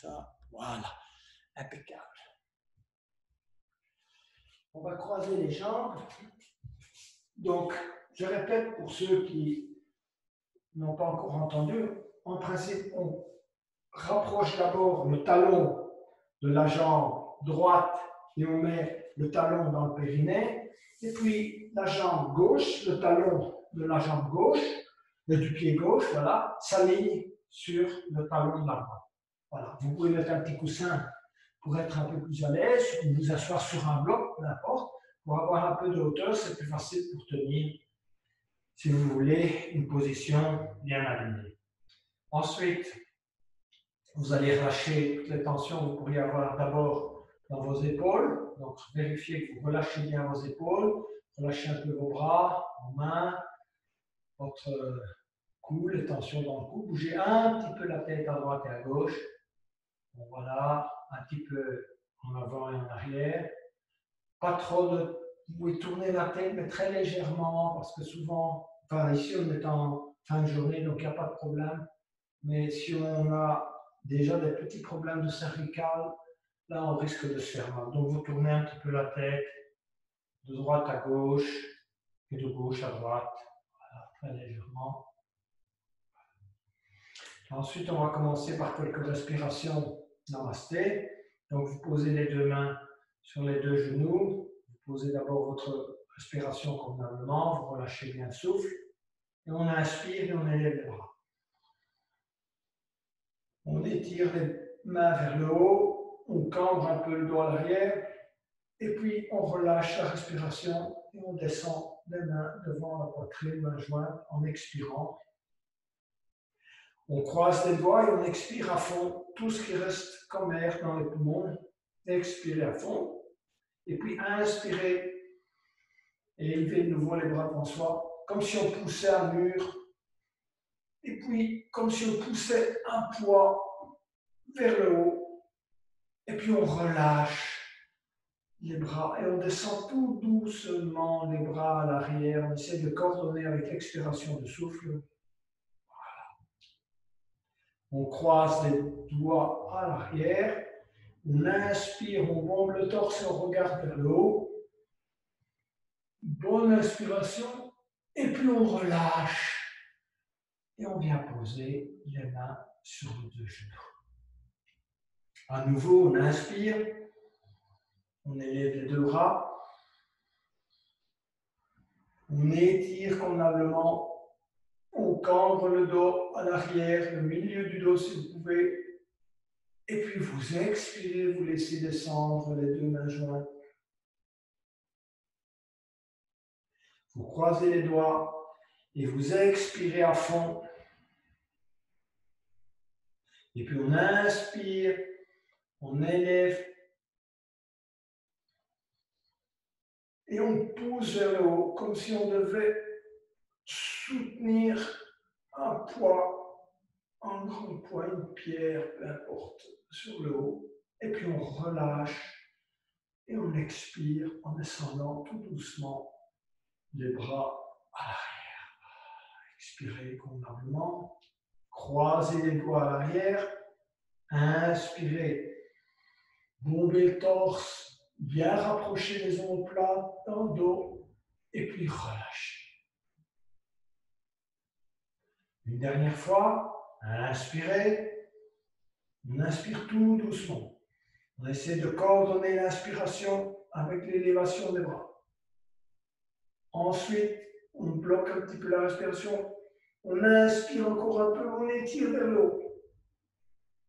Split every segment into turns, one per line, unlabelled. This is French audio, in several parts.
ça, voilà, impeccable. On va croiser les jambes. Donc, je répète pour ceux qui n'ont pas encore entendu, en principe, on rapproche d'abord le talon de la jambe droite et on met le talon dans le périnée. Et puis, la jambe gauche, le talon de la jambe gauche, du pied gauche, voilà, s'aligne sur le talon de la droite. Voilà. Vous pouvez mettre un petit coussin pour être un peu plus à l'aise, ou vous asseoir sur un bloc, peu importe, pour avoir un peu de hauteur, c'est plus facile pour tenir, si vous voulez, une position bien alignée. Ensuite, vous allez relâcher toutes les tensions que vous pourriez avoir d'abord dans vos épaules. Donc, vérifiez que vous relâchez bien vos épaules, relâchez un peu vos bras, vos mains, votre cou, les tensions dans le cou. Bougez un petit peu la tête à droite et à gauche. Bon, voilà, un petit peu en avant et en arrière. Pas trop de... Vous pouvez tourner la tête, mais très légèrement, parce que souvent, enfin ici on est en fin de journée, donc il n'y a pas de problème. Mais si on a déjà des petits problèmes de cervical, là on risque de se faire mal. Donc vous tournez un petit peu la tête de droite à gauche et de gauche à droite, voilà, très légèrement. Ensuite, on va commencer par quelques respirations namasté. Donc vous posez les deux mains sur les deux genoux. Vous posez d'abord votre respiration convenablement, vous relâchez bien le souffle. Et on inspire et on élève les bras. On étire les mains vers le haut, on cambre un peu le dos à l'arrière, et puis on relâche la respiration et on descend les mains devant la poitrine, mains jointes, en expirant. On croise les doigts et on expire à fond tout ce qui reste comme air dans les poumons. Expirez à fond. Et puis inspirez et élevez de nouveau les bras devant soi, comme si on poussait un mur. Et puis, comme si on poussait un poids vers le haut. Et puis on relâche les bras et on descend tout doucement les bras à l'arrière. On essaie de coordonner avec l'expiration du souffle. On croise les doigts à l'arrière. On inspire, on bombe le torse et on regarde vers le haut. Bonne inspiration. Et puis on relâche. Et on vient poser les mains sur les deux genoux. À nouveau, on inspire. On élève les deux bras. On étire convenablement. On cambre le dos à l'arrière, le milieu du dos si vous pouvez. Et puis vous expirez, vous laissez descendre les deux mains jointes. Vous croisez les doigts et vous expirez à fond. Et puis on inspire, on élève. Et on pousse vers le haut, comme si on devait soutenir un poids, un grand poids, une pierre, peu importe, sur le haut. Et puis on relâche et on expire en descendant tout doucement les bras à l'arrière. Expirez convenablement. Croisez les doigts à l'arrière. Inspirez. Bombez le torse. Bien rapprocher les omoplates dans le dos. Et puis relâchez. Une dernière fois. Inspirez. On inspire tout doucement. On essaie de coordonner l'inspiration avec l'élévation des bras. Ensuite, on bloque un petit peu la respiration. On inspire encore un peu, on étire vers le haut.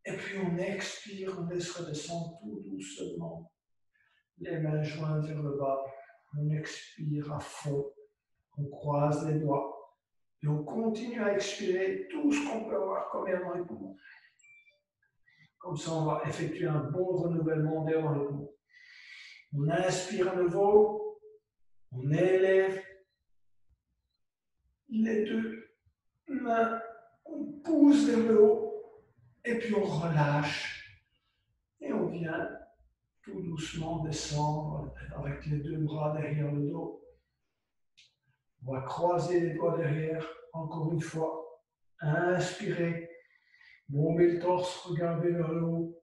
Et puis on expire, on laisse redescendre tout doucement. Les mains jointes vers le bas. On expire à fond. On croise les doigts. Et on continue à expirer tout ce qu'on peut avoir comme air dans les poumons. Comme ça, on va effectuer un bon renouvellement d'air dans les poumons. On inspire à nouveau. On élève les deux mains. On pousse vers le haut. Et puis on relâche. Et on vient tout doucement descendre avec les deux bras derrière le dos. On va croiser les doigts derrière, encore une fois. Inspirez. Bombez le torse, regardez vers le haut.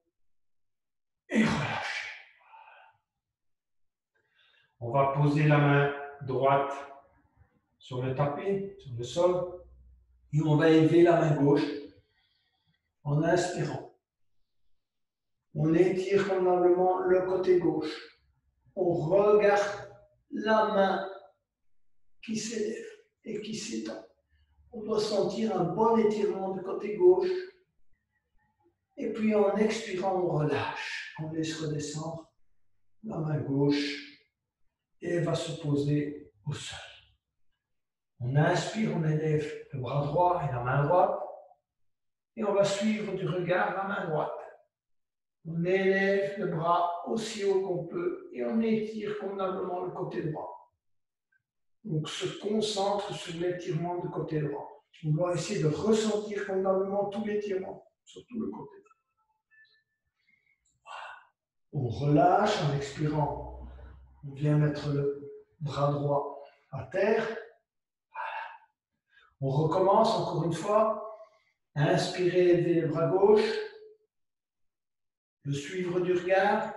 On va poser la main droite sur le tapis, sur le sol, et on va élever la main gauche en inspirant. On étire convenablement le côté gauche. On regarde la main qui s'élève et qui s'étend. On doit sentir un bon étirement du côté gauche. Et puis en expirant, on relâche. On laisse redescendre la main gauche et elle va se poser au sol. On inspire, on élève le bras droit et la main droite. Et on va suivre du regard la main droite. On élève le bras aussi haut qu'on peut et on étire convenablement le côté droit. Donc se concentre sur l'étirement du côté droit. On doit essayer de ressentir convenablement tout l'étirement, sur tout le côté droit. On relâche en expirant. On vient mettre le bras droit à terre. On recommence encore une fois. Inspirez, élevez le bras gauche. Le suivre du regard.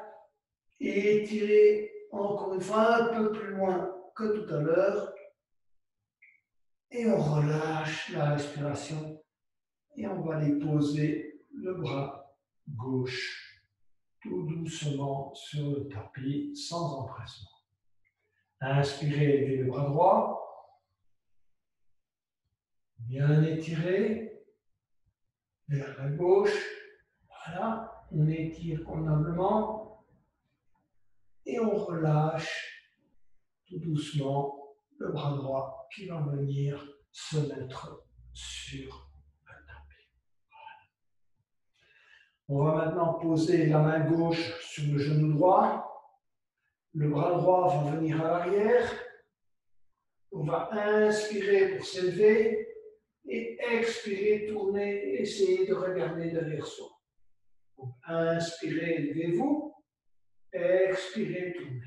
Et étirer encore une fois un peu plus loin que tout à l'heure. Et on relâche la respiration. Et on va aller poser le bras gauche tout doucement sur le tapis, sans empressement. Inspirez, élevez le bras droit. Bien étiré. Vers la gauche. Voilà. On étire convenablement. Et on relâche tout doucement le bras droit qui va venir se mettre sur le tapis. Voilà. On va maintenant poser la main gauche sur le genou droit. Le bras droit va venir à l'arrière. On va inspirer pour s'élever et expirer, tourner, essayer de regarder derrière soi. Donc, inspirez, élevez-vous. Expirez, tournez.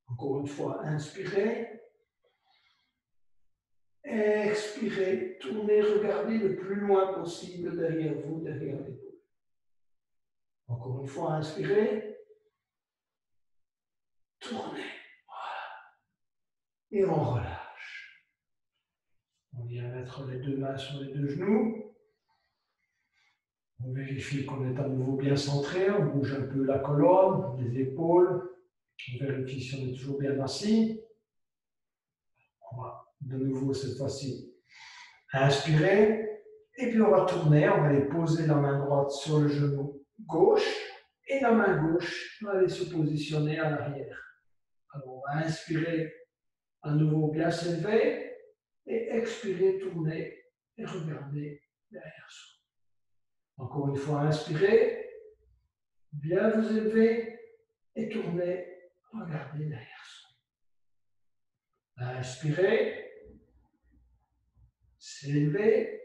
Encore une fois, inspirez. Expirez, tournez, regardez le plus loin possible derrière vous, derrière l'épaule. Encore une fois, inspirez. Tournez. Voilà. Et on relâche. On vient mettre les deux mains sur les deux genoux. On vérifie qu'on est à nouveau bien centré. On bouge un peu la colonne, les épaules. On vérifie si on est toujours bien assis. On va de nouveau cette fois-ci inspirer. Et puis on va tourner. On va aller poser la main droite sur le genou gauche. Et la main gauche va aller se positionner à l'arrière. Alors on va inspirer à nouveau bien s'élever. Et expirer, tourner et regarder derrière soi. Encore une fois, inspirez, bien vous élever et tournez, regardez derrière soi. Inspirez, s'élever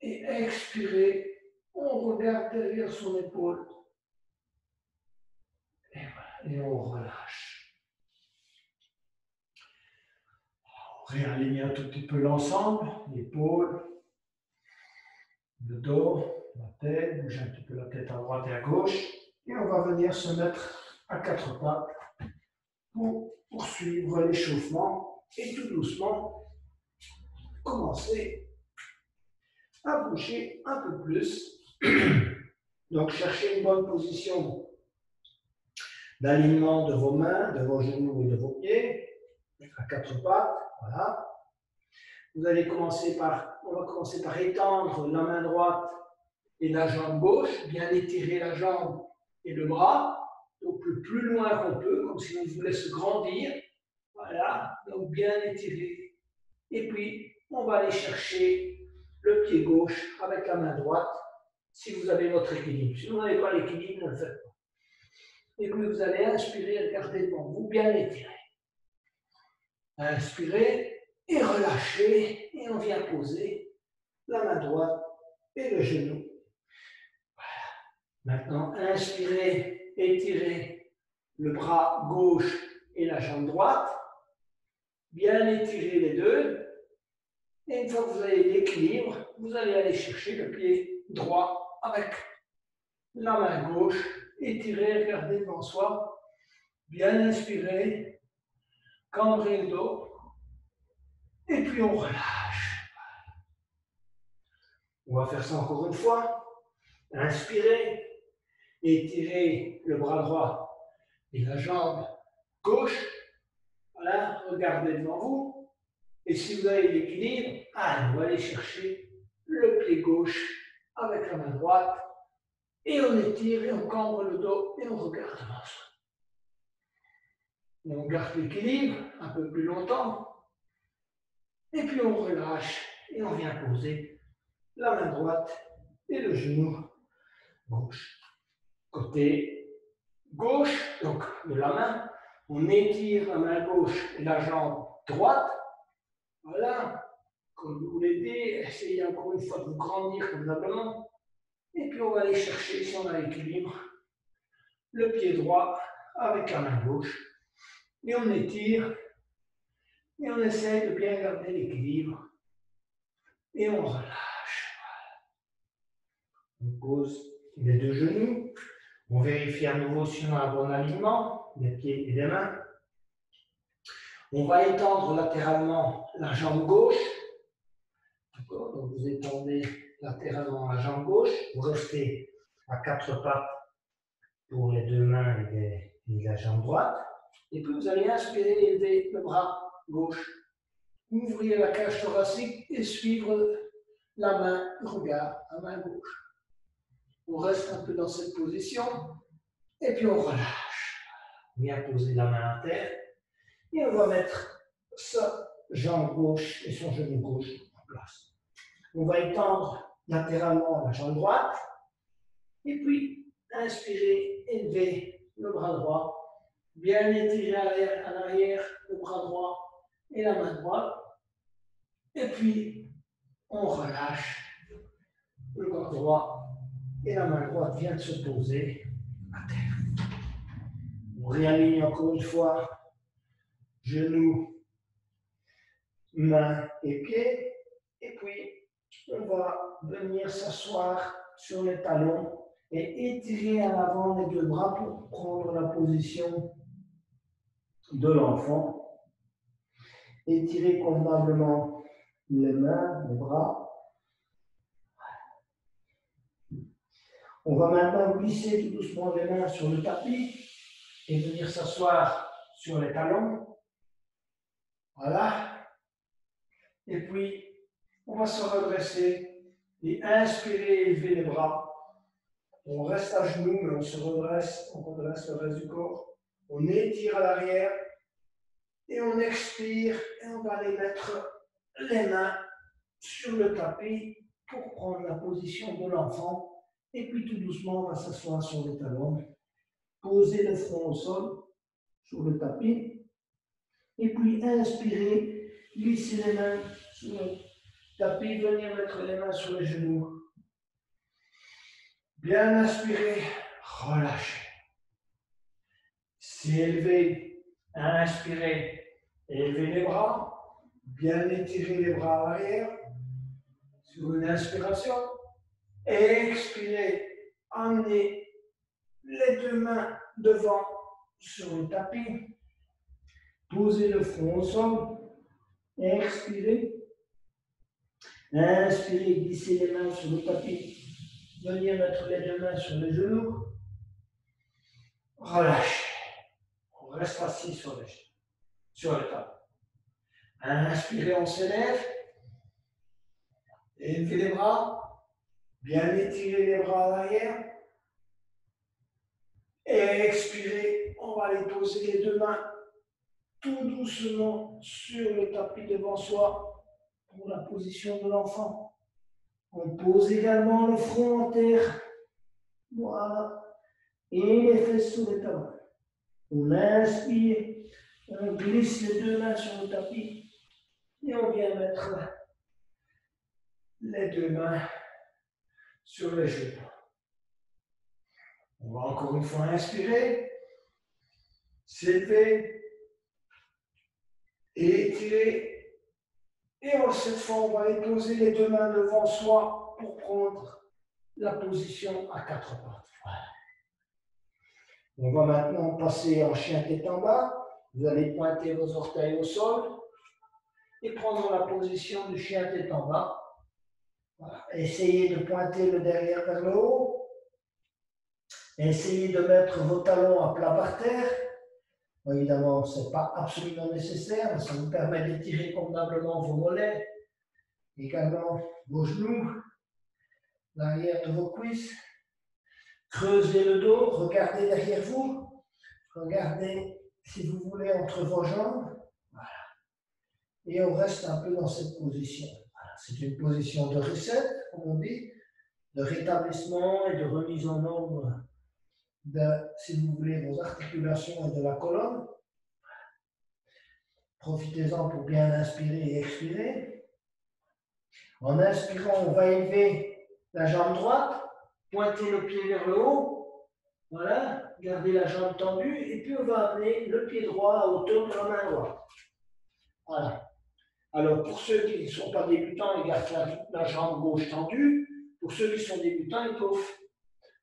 et expirez, on regarde derrière son épaule. Et voilà, et on relâche. On réaligne un tout petit peu l'ensemble, l'épaule, le dos, la tête, bouge un petit peu la tête à droite et à gauche. Et on va venir se mettre à quatre pattes pour poursuivre l'échauffement et tout doucement commencer à bouger un peu plus. Donc cherchez une bonne position d'alignement de vos mains, de vos genoux et de vos pieds à quatre pattes. Voilà. On va commencer par étendre la main droite et la jambe gauche, bien étirer la jambe et le bras, donc le plus loin qu'on peut, comme si on voulait se grandir. Voilà, donc bien étirer. Et puis, on va aller chercher le pied gauche avec la main droite, si vous avez votre équilibre. Si vous n'avez pas l'équilibre, ne le faites pas. Et puis, vous allez inspirer, regardez devant vous, bien étirer. Inspirez et relâchez, et on vient poser la main droite et le genou. Voilà. Maintenant, inspirez, étirez le bras gauche et la jambe droite. Bien étirer les deux. Et une fois que vous avez l'équilibre, vous allez aller chercher le pied droit avec la main gauche. Étirez, regardez devant soi. Bien inspirer, cambrer le dos. Et puis on relâche. On va faire ça encore une fois. Inspirez, étirez le bras droit et la jambe gauche. Voilà, regardez devant vous. Et si vous avez l'équilibre, allez, on va aller chercher le pied gauche avec la main droite. Et on étire et on cambre le dos et on regarde devant soi. On garde l'équilibre un peu plus longtemps. Et puis on relâche et on vient poser la main droite et le genou gauche. Côté gauche, donc de la main, on étire la main gauche et la jambe droite. Voilà, comme vous l'aidez, essayez encore une fois de vous grandir convenablement. Et puis on va aller chercher, si on a l'équilibre, le pied droit avec la main gauche. Et on étire, et on essaie de bien garder l'équilibre. Et on relâche. On pose les deux genoux. On vérifie à nouveau si on a un bon alignement des pieds et des mains. On va étendre latéralement la jambe gauche. D'accord? Donc vous étendez latéralement la jambe gauche. Vous restez à quatre pattes pour les deux mains et la jambe droite. Et puis vous allez inspirer et élever le bras gauche. Ouvrir la cage thoracique et suivre la main, le regard à main gauche. On reste un peu dans cette position. Et puis on relâche. On vient poser la main à terre. Et on va mettre sa jambe gauche et son genou gauche en place. On va étendre latéralement la jambe droite. Et puis, inspirer, élever le bras droit. Bien étirer à l'arrière le bras droit et la main droite. Et puis, on relâche le bras droit et la main droite vient de se poser à terre. On réaligne encore une fois genoux, mains et pieds. Et puis, on va venir s'asseoir sur les talons et étirer à l'avant les deux bras pour prendre la position de l'enfant. Étirer convenablement les mains, les bras. On va maintenant glisser tout doucement les mains sur le tapis et venir s'asseoir sur les talons. Voilà. Et puis, on va se redresser et inspirer, élever les bras. On reste à genoux, mais on se redresse, on redresse le reste du corps. On étire à l'arrière et on expire et on va aller mettre les mains sur le tapis pour prendre la position de l'enfant. Et puis tout doucement, on va s'asseoir sur les talons, poser le front au sol, sur le tapis. Et puis inspirer, glisser les mains sur le tapis, venir mettre les mains sur les genoux. Bien inspirer, relâcher. S'élever, inspirer, élever les bras, bien étirer les bras à l'arrière, sur une inspiration. Expirer, amener les deux mains devant sur le tapis, poser le front au sol, expirer, inspirer, glisser les mains sur le tapis, venir mettre les deux mains sur les genoux, relâcher. On reste assis sur le tapis. Inspirez, on s'élève, élevez les bras, bien étirer les bras à l'arrière. Expirez, on va aller poser les deux mains tout doucement sur le tapis devant soi pour la position de l'enfant. On pose également le front en terre. Voilà. Et les fesses sous les talons. On inspire, on glisse les deux mains sur le tapis et on vient mettre les deux mains sur les genoux. On va encore une fois inspirer, s'élever, étirer. Et cette fois, on va aller poser les deux mains devant soi pour prendre la position à quatre pattes. Voilà. On va maintenant passer en chien tête en bas. Vous allez pointer vos orteils au sol et prendre la position du chien tête en bas. Voilà. Essayez de pointer le derrière vers le haut. Essayez de mettre vos talons à plat par terre. Évidemment, ce n'est pas absolument nécessaire, mais ça vous permet d'étirer convenablement vos mollets, également vos genoux, l'arrière de vos cuisses. Creusez le dos, regardez derrière vous, regardez si vous voulez entre vos jambes. Voilà. Et on reste un peu dans cette position. Voilà. C'est une position de reset, comme on dit, de rétablissement et de remise en ordre de, si vous voulez, vos articulations et de la colonne. Profitez-en pour bien inspirer et expirer. En inspirant, on va élever la jambe droite, pointer le pied vers le haut. Voilà, gardez la jambe tendue et puis on va amener le pied droit à hauteur de la main droite. Voilà. Alors pour ceux qui ne sont pas débutants, ils gardent la jambe gauche tendue. Pour ceux qui sont débutants, ils peuvent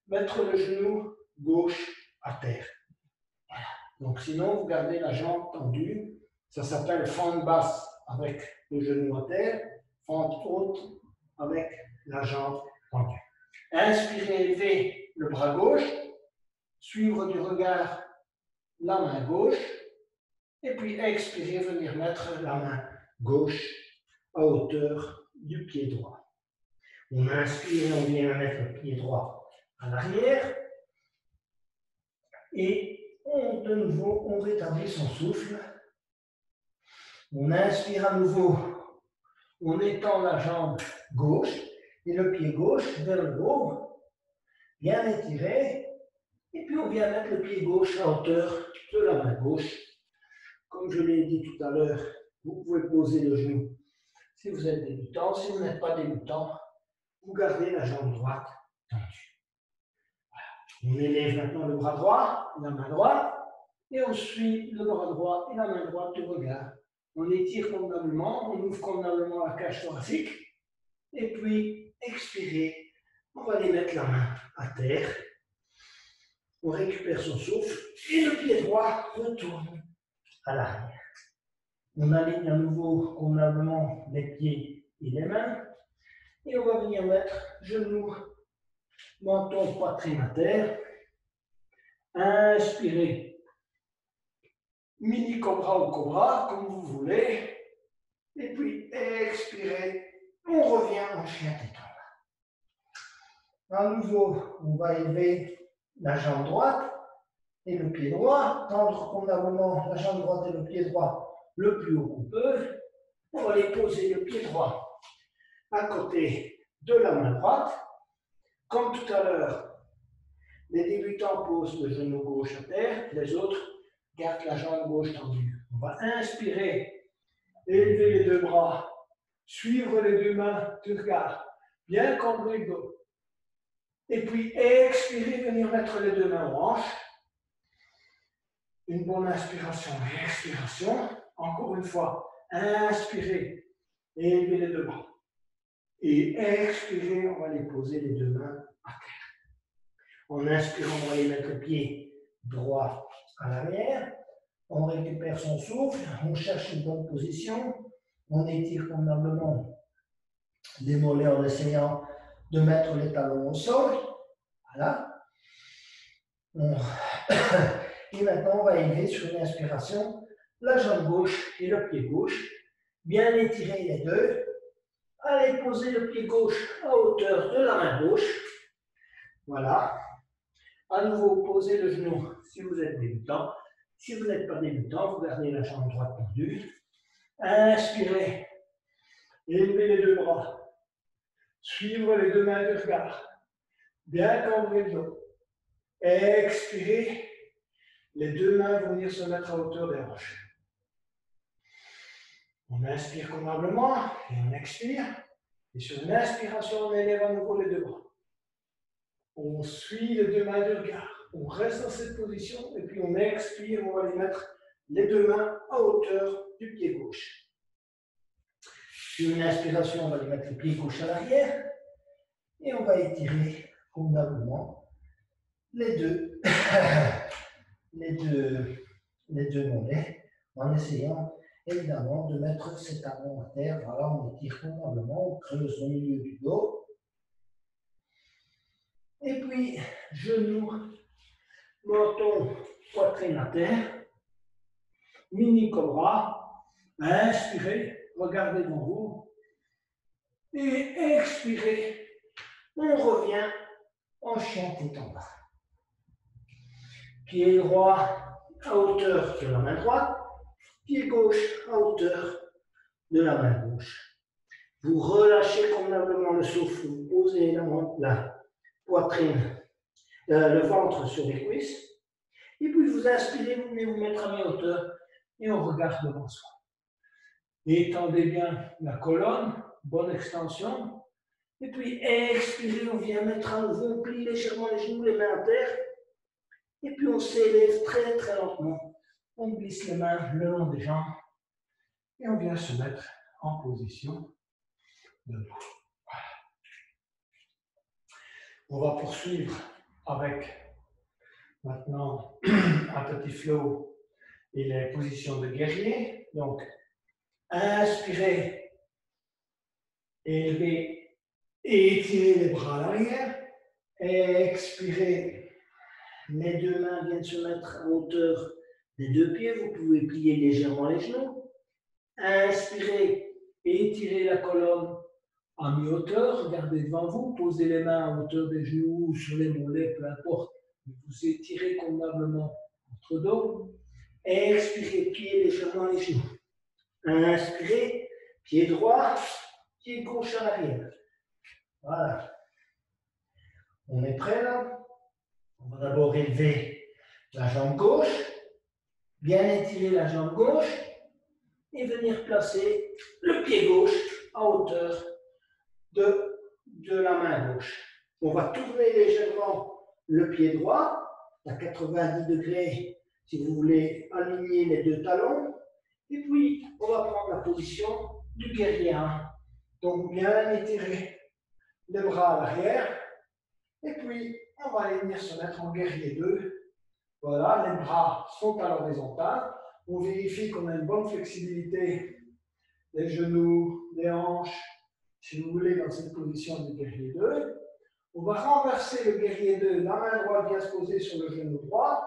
mettre le genou gauche à terre. Voilà. Donc sinon, vous gardez la jambe tendue. Ça s'appelle fente basse avec le genou à terre, fente haute avec la jambe tendue. Inspirez, élevez le bras gauche, suivre du regard la main gauche, et puis expirez, venir mettre la main gauche à hauteur du pied droit. On inspire et on vient mettre le pied droit à l'arrière, et de nouveau, on rétablit son souffle. On inspire à nouveau, on étend la jambe gauche et le pied gauche vers le haut, bien étiré, et puis on vient mettre le pied gauche à hauteur de la main gauche. Comme je l'ai dit tout à l'heure, vous pouvez poser le genou si vous êtes débutant. Si vous n'êtes pas débutant, vous gardez la jambe droite tendue. Voilà. On élève maintenant le bras droit, la main droite, et on suit le bras droit et la main droite du regard. On étire convenablement, on ouvre convenablement la cage thoracique, et puis expirez, on va aller mettre la main à terre, on récupère son souffle, et le pied droit retourne à l'arrière. On aligne à nouveau convenablement les pieds et les mains, et on va venir mettre genoux, menton, poitrine à terre. Inspirez. Mini cobra ou cobra, comme vous voulez. Et puis expirez, on revient en chien tête en bas. À nouveau, on va élever la jambe droite et le pied droit, tendre convenablement la jambe droite et le pied droit le plus haut qu'on peut. On va aller poser le pied droit à côté de la main droite. Comme tout à l'heure, les débutants posent le genou gauche à terre, les autres gardent la jambe gauche tendue. On va inspirer, élever les deux bras, suivre les deux mains du regard, bien cambrer le dos. Et puis expirer, venir mettre les deux mains aux hanches. Une bonne inspiration et expiration. Encore une fois, inspirez, élever les deux bras. Et expirer, on va les poser les deux mains à terre. En inspirant, on va aller mettre le pied droit à l'arrière. On récupère son souffle, on cherche une bonne position, on étire convenablement les mollets en essayant de mettre les talons au sol. Voilà. Et maintenant, on va élever sur une inspiration la jambe gauche et le pied gauche. Bien étirer les deux. Allez poser le pied gauche à hauteur de la main gauche. Voilà. À nouveau, posez le genou si vous êtes débutant. Si vous n'êtes pas débutant, vous gardez la jambe droite tendue. Inspirez. Élevez les deux bras. Suivre les deux mains du regard. Bien cambrer le dos. Expirez. Les deux mains vont venir se mettre à hauteur des hanches. On inspire convenablement et on expire. Et sur une inspiration, on élève à nouveau les deux bras. On suit les deux mains du regard. On reste dans cette position et puis on expire. On va les mettre les deux mains à hauteur du pied gauche. Sur une inspiration, on va les mettre le pied gauche à l'arrière et on va étirer convenablement les deux, les deux mollets, en essayant évidemment de mettre ces talons à terre. Voilà, on étire convenablement, on creuse au milieu du dos. Et puis, genoux, menton, poitrine à terre, mini cobra. Inspirez, regardez devant vous. Et expirez, on revient en chien tête en bas. Pied droit à hauteur de la main droite, pied gauche à hauteur de la main gauche. Vous relâchez convenablement le souffle, vous posez la poitrine, le ventre sur les cuisses, et puis vous inspirez, vous venez vous mettre à mi-hauteur et on regarde devant soi. Étendez bien la colonne, bonne extension, et puis expirez, on vient mettre à nouveau, on plie légèrement les genoux, les mains à terre, et puis on s'élève très très lentement, on glisse les mains le long des jambes, et on vient se mettre en position debout. On va poursuivre avec maintenant un petit flow et les positions de guerrier. Donc, inspirez, élevez et étirez les bras à l'arrière. Expirez, les deux mains viennent se mettre à hauteur des deux pieds. Vous pouvez plier légèrement les genoux. Inspirez, étirez la colonne à mi-hauteur, regardez devant vous, posez les mains à hauteur des genoux ou sur les mollets, peu importe. Vous étirez convenablement votre dos. Expirez, pliez légèrement les genoux. Inspirez, pied droit, pied gauche à l'arrière. Voilà. On est prêt là? On va d'abord élever la jambe gauche, bien étirer la jambe gauche et venir placer le pied gauche à hauteur de la main gauche. On va tourner légèrement le pied droit à 90 degrés si vous voulez aligner les deux talons. Et puis, on va prendre la position du guerrier 1. Donc, bien étirer les bras à l'arrière. Et puis, on va aller venir se mettre en guerrier 2. Voilà, les bras sont à l'horizontale. On vérifie qu'on a une bonne flexibilité des genoux, des hanches, si vous voulez, dans cette position du guerrier 2. On va renverser le guerrier 2. La main droite vient se poser sur le genou droit.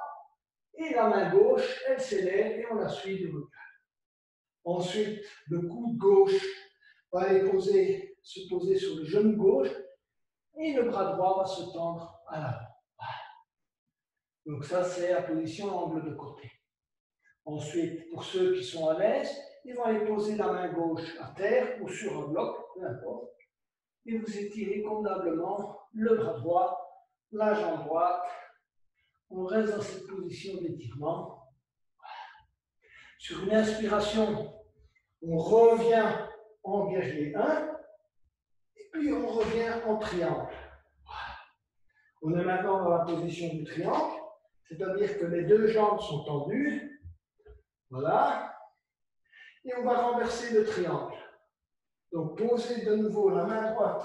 Et la main gauche, elle s'élève et on la suit du regard. Ensuite, le coude gauche va aller se poser sur le genou gauche et le bras droit va se tendre à l'avant. Donc ça, c'est la position angle de côté. Ensuite, pour ceux qui sont à l'aise, ils vont aller poser la main gauche à terre ou sur un bloc, peu importe. Et vous étirez convenablement le bras droit, la jambe droite. On reste dans cette position d'étirement. Sur une inspiration, on revient en guerrier 1 et puis on revient en triangle. On est maintenant dans la position du triangle, c'est-à-dire que les deux jambes sont tendues. Voilà. Et on va renverser le triangle. Donc posez de nouveau la main droite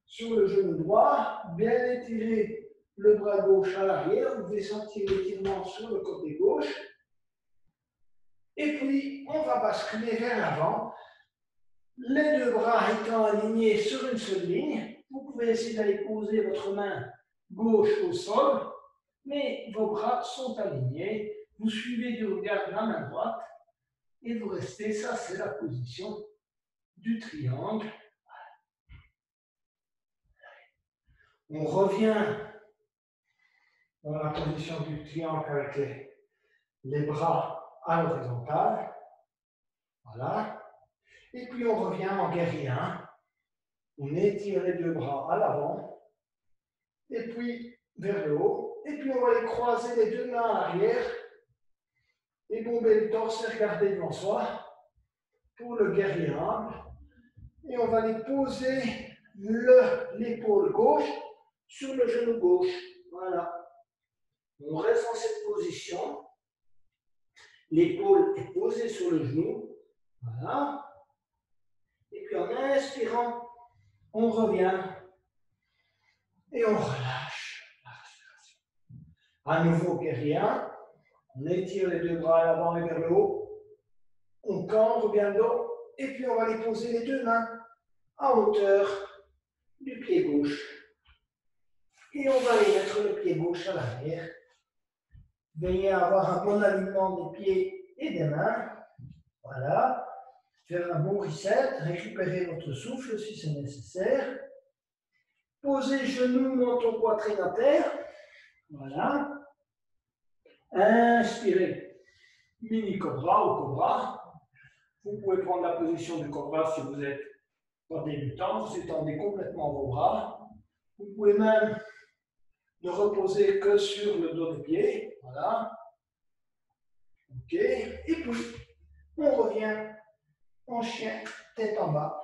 sur le genou droit, bien étirer le bras gauche à l'arrière, vous devez sentir l'étirement sur le côté gauche. Et puis, on va basculer vers l'avant, les deux bras étant alignés sur une seule ligne. Vous pouvez essayer d'aller poser votre main gauche au sol, mais vos bras sont alignés. Vous suivez du regard la main droite et vous restez, ça c'est la position du triangle. On revient dans la position du triangle avec les bras à l'horizontale. Voilà. Et puis on revient en guerrier 1. On étire les deux bras à l'avant. Et puis vers le haut. Et puis on va les croiser les deux mains à l'arrière. Et bomber le torse et regarder devant soi pour le guerrier 1. Et on va les poser l'épaule gauche sur le genou gauche. Voilà. On reste dans cette position. L'épaule est posée sur le genou. Voilà. Et puis en inspirant, on revient et on relâche la respiration. À nouveau, guerrier 1. On étire les deux bras à l'avant et vers le haut. On cambre bien le dos. Et puis, on va les poser les deux mains à hauteur du pied gauche. Et on va aller mettre le pied gauche à l'arrière. Veillez à avoir un bon alignement des pieds et des mains. Voilà. Faire un bon reset, récupérer votre souffle si c'est nécessaire. Posez genoux, menton, poitrine à terre. Voilà. Inspirez. Mini cobra ou cobra. Vous pouvez prendre la position du cobra si vous êtes pas débutant. Vous étendez complètement vos bras. Vous pouvez même ne reposer que sur le dos du pied. Voilà. Ok. Et puis, on revient en chien, tête en bas.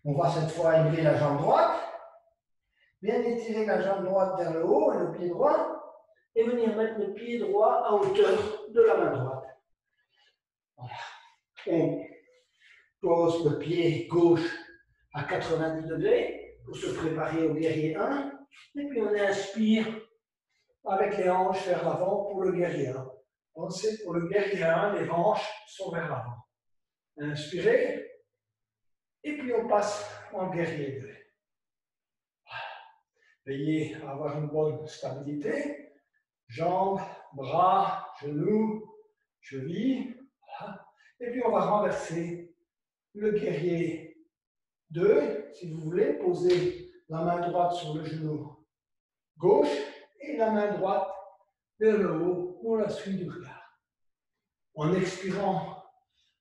On va cette fois élever la jambe droite. Bien étirer la jambe droite vers le haut et le pied droit. Et venir mettre le pied droit à hauteur de la main droite. Voilà. On pose le pied gauche à 90 degrés pour se préparer au guerrier 1. Et puis on inspire avec les hanches vers l'avant pour le guerrier 1. Pensez, pour le guerrier 1, les hanches sont vers l'avant. Inspirez. Et puis on passe en guerrier 2. Veillez à avoir une bonne stabilité. Jambes, bras, genoux, chevilles. Voilà. Et puis on va renverser le guerrier 2. Si vous voulez, posez la main droite sur le genou gauche et la main droite vers le haut pour la suite du regard. En expirant,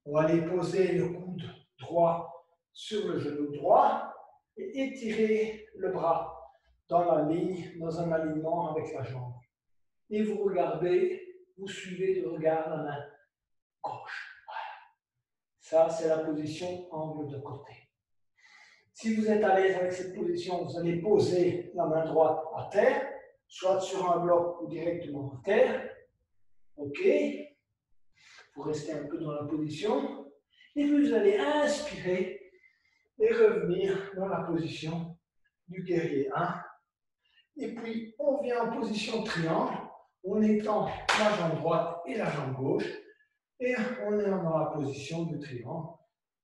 on va aller poser le coude droit sur le genou droit et étirer le bras dans la ligne, dans un alignement avec la jambe. Et vous regardez, vous suivez du regard la main gauche. Voilà. Ça, c'est la position angle de côté. Si vous êtes à l'aise avec cette position, vous allez poser la main droite à terre, soit sur un bloc ou directement à terre. OK. Vous restez un peu dans la position. Et puis vous allez inspirer et revenir dans la position du guerrier 1. Et puis, on vient en position triangle. On étend la jambe droite et la jambe gauche. Et on est dans la position du triangle.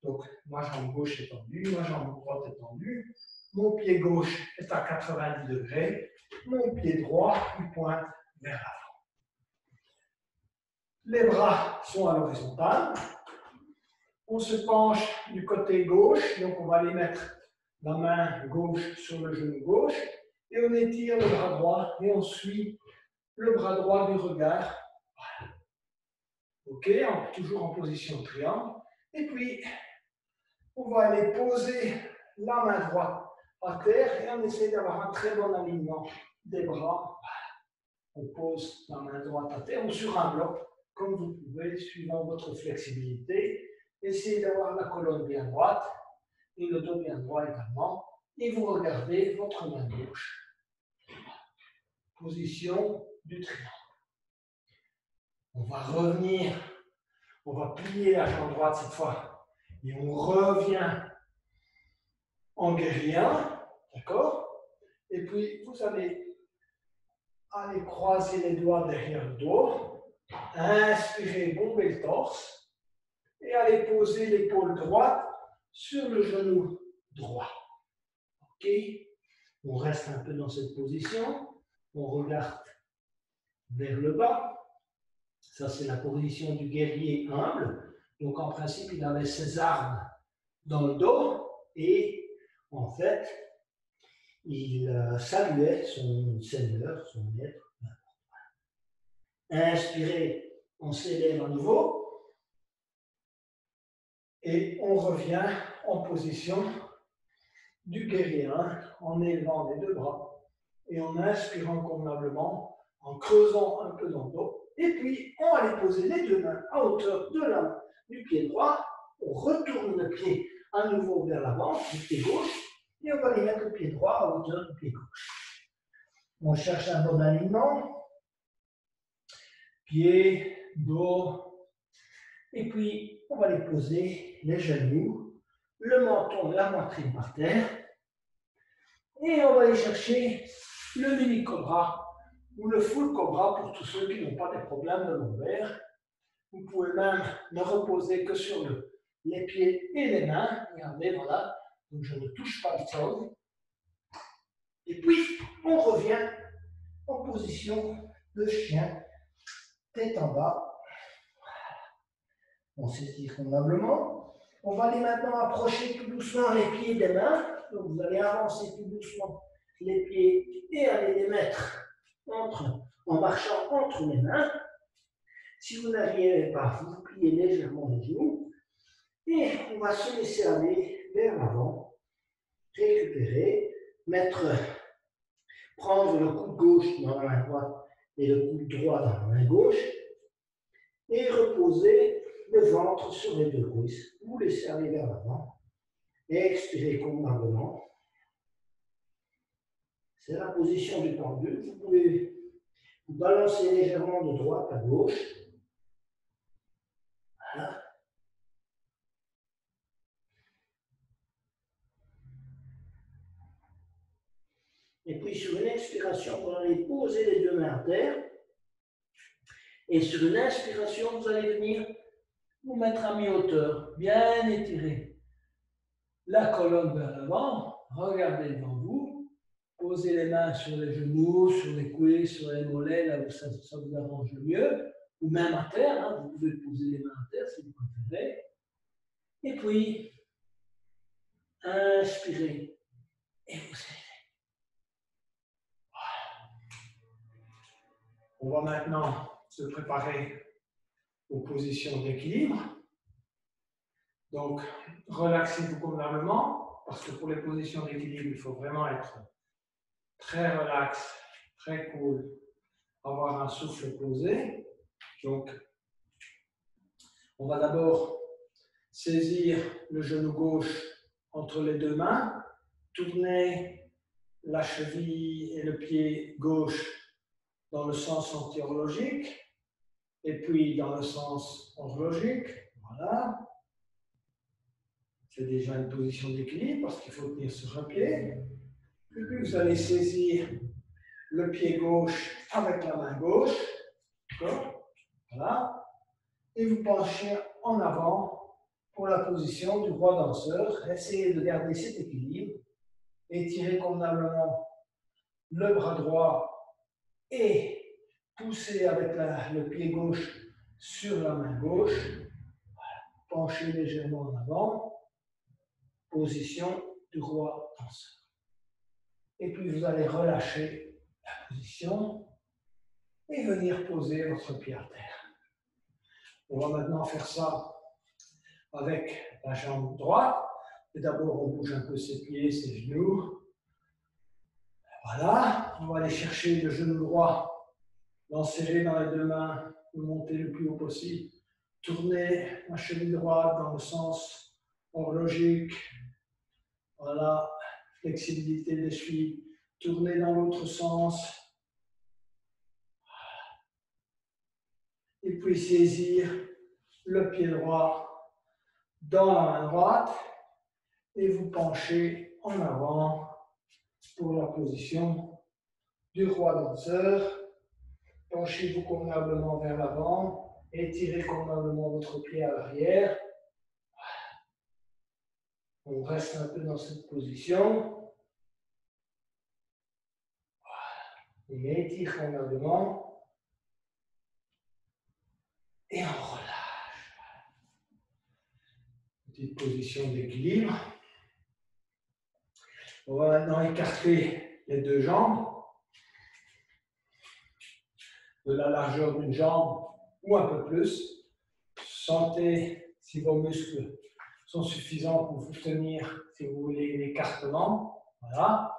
Donc, ma jambe gauche est tendue, ma jambe droite est tendue. Mon pied gauche est à 90 degrés. Mon pied droit, il pointe vers l'avant. Les bras sont à l'horizontale. On se penche du côté gauche. Donc, on va aller mettre la main gauche sur le genou gauche. Et on étire le bras droit et on suit le bras droit du regard. Voilà. OK, toujours en position triangle. Et puis, on va aller poser la main droite à terre et on essaie d'avoir un très bon alignement des bras. On pose la main droite à terre ou sur un bloc, comme vous pouvez, suivant votre flexibilité. Essayez d'avoir la colonne bien droite et le dos bien droit également. Et vous regardez votre main gauche. Position du triangle. On va revenir, on va plier la jambe droite cette fois. Et on revient en guerrier 1, d'accord? Et puis, vous allez aller croiser les doigts derrière le dos. Inspirez, bombez le torse. Et allez poser l'épaule droite sur le genou droit. OK? On reste un peu dans cette position. On regarde vers le bas. Ça, c'est la position du guerrier humble. Donc, en principe, il avait ses armes dans le dos et, en fait, il saluait son seigneur, son maître. Inspirez, on s'élève à nouveau et on revient en position du guerrier 1 en élevant les deux bras et en inspirant convenablement, en creusant un peu dans le dos. Et puis, on va aller poser les deux mains à hauteur de la main du pied droit. On retourne le pied à nouveau vers l'avant, du pied gauche. Et on va aller mettre le pied droit à hauteur du pied gauche. On cherche un bon alignement. Pied, dos. Et puis, on va aller poser les genoux, le menton et la poitrine par terre. Et on va aller chercher le mini cobra ou le full cobra pour tous ceux qui n'ont pas de problème de lombaire. Vous pouvez même ne reposer que sur les pieds et les mains. Regardez, voilà. Donc je ne touche pas le sol. Et puis, on revient en position de chien, tête en bas. On s'étire convenablement. On va aller maintenant approcher tout doucement les pieds des mains. Donc vous allez avancer tout doucement les pieds et aller les mettre en marchant entre les mains. Si vous n'arrivez pas, vous pliez légèrement les genoux. Et on va se laisser aller vers l'avant, récupérer, prendre le coude gauche dans la main droite et le coude droit dans la main gauche et reposer le ventre sur les deux cuisses. Vous laissez aller vers l'avant et expirez convenablement. C'est la position du pendu. Vous pouvez vous balancer légèrement de droite à gauche. Voilà. Et puis sur une expiration, vous allez poser les deux mains à terre. Et sur une inspiration, vous allez venir vous mettre à mi-hauteur, bien étiré. La colonne vers l'avant, regardez devant vous, posez les mains sur les genoux, sur les cuisses, sur les mollets, là où ça vous arrange le mieux, ou même à terre, hein, vous pouvez poser les mains à terre si vous préférez. Et puis, inspirez et vous serrez. On va maintenant se préparer aux positions d'équilibre. Donc, relaxez-vous convenablement, parce que pour les positions d'équilibre, il faut vraiment être très relax, très cool, avoir un souffle posé. Donc, on va d'abord saisir le genou gauche entre les deux mains, tourner la cheville et le pied gauche dans le sens anti-horlogique, et puis dans le sens horlogique, voilà. C'est déjà une position d'équilibre parce qu'il faut tenir sur un pied. Et puis vous allez saisir le pied gauche avec la main gauche, voilà. Et vous penchez en avant pour la position du roi danseur. Essayez de garder cet équilibre. Étirez convenablement le bras droit et poussez avec le pied gauche sur la main gauche. Voilà. Penchez légèrement en avant. Position du roi danseur. Et puis vous allez relâcher la position et venir poser votre pied à terre. On va maintenant faire ça avec la jambe droite. Et d'abord, on bouge un peu ses pieds, ses genoux. Voilà. On va aller chercher le genou droit, l'enserrer dans les deux mains, le monter le plus haut possible. Tourner la cheville droite dans le sens horlogique. Voilà. Flexibilité des chevilles. Tourner dans l'autre sens. Et puis saisir le pied droit dans la main droite et vous penchez en avant pour la position du roi danseur. Penchez-vous convenablement vers l'avant, étirez convenablement votre pied à l'arrière. On reste un peu dans cette position. On étire convenablement. Et on relâche. Petite position d'équilibre. On va maintenant écarter les deux jambes de la largeur d'une jambe ou un peu plus. Sentez si vos muscles sont suffisants pour vous tenir, si vous voulez, l'écartement. Voilà.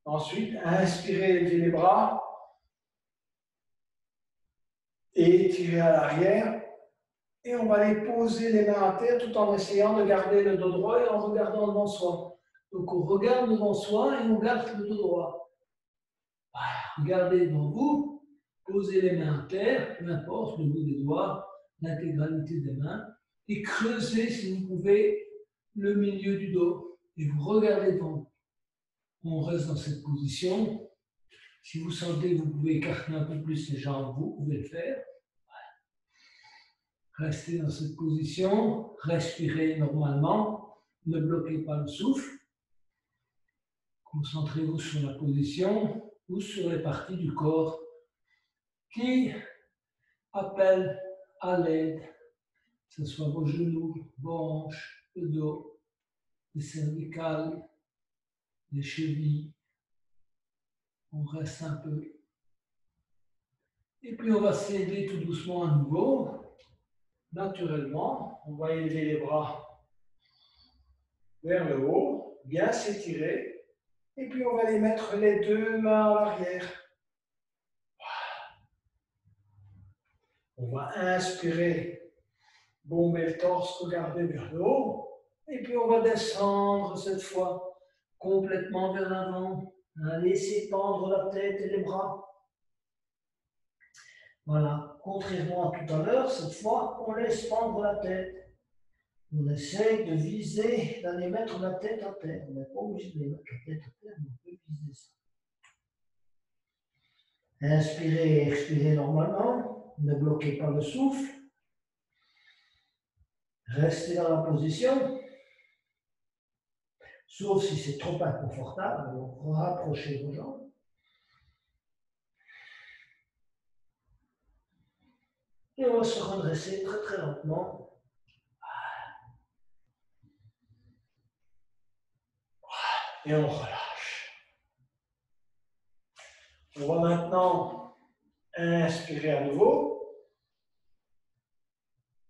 Ensuite, inspirez, levez les bras et étirez à l'arrière. Et on va aller poser les mains à terre tout en essayant de garder le dos droit et en regardant devant soi. Donc on regarde devant soi et on garde le dos droit. Voilà. Regardez devant vous, posez les mains à terre, peu importe le bout des doigts, l'intégralité des mains, et creusez si vous pouvez le milieu du dos. Et vous regardez devant vous. On reste dans cette position. Si vous sentez que vous pouvez écarter un peu plus les jambes, vous pouvez le faire. Restez dans cette position, respirez normalement, ne bloquez pas le souffle. Concentrez-vous sur la position ou sur les parties du corps qui appellent à l'aide, que ce soit vos genoux, vos hanches, le dos, les cervicales, les chevilles. On reste un peu. Et puis on va s'aider tout doucement à nouveau. Naturellement, on va élever les bras vers le haut, bien s'étirer, et puis on va les mettre les deux mains à l'arrière. On va inspirer, bomber le torse, regarder vers le haut, et puis on va descendre cette fois complètement vers l'avant. Laissez pendre la tête et les bras. Voilà, contrairement à tout à l'heure, cette fois, on laisse pendre la tête. On essaie de viser, d'aller mettre la tête à terre. On n'est pas obligé de mettre la tête à terre, mais on peut viser ça. Inspirez et expirez normalement. Ne bloquez pas le souffle. Restez dans la position. Sauf si c'est trop inconfortable, donc rapprochez vos jambes. Et on va se redresser très très lentement. Et on relâche. On va maintenant inspirer à nouveau.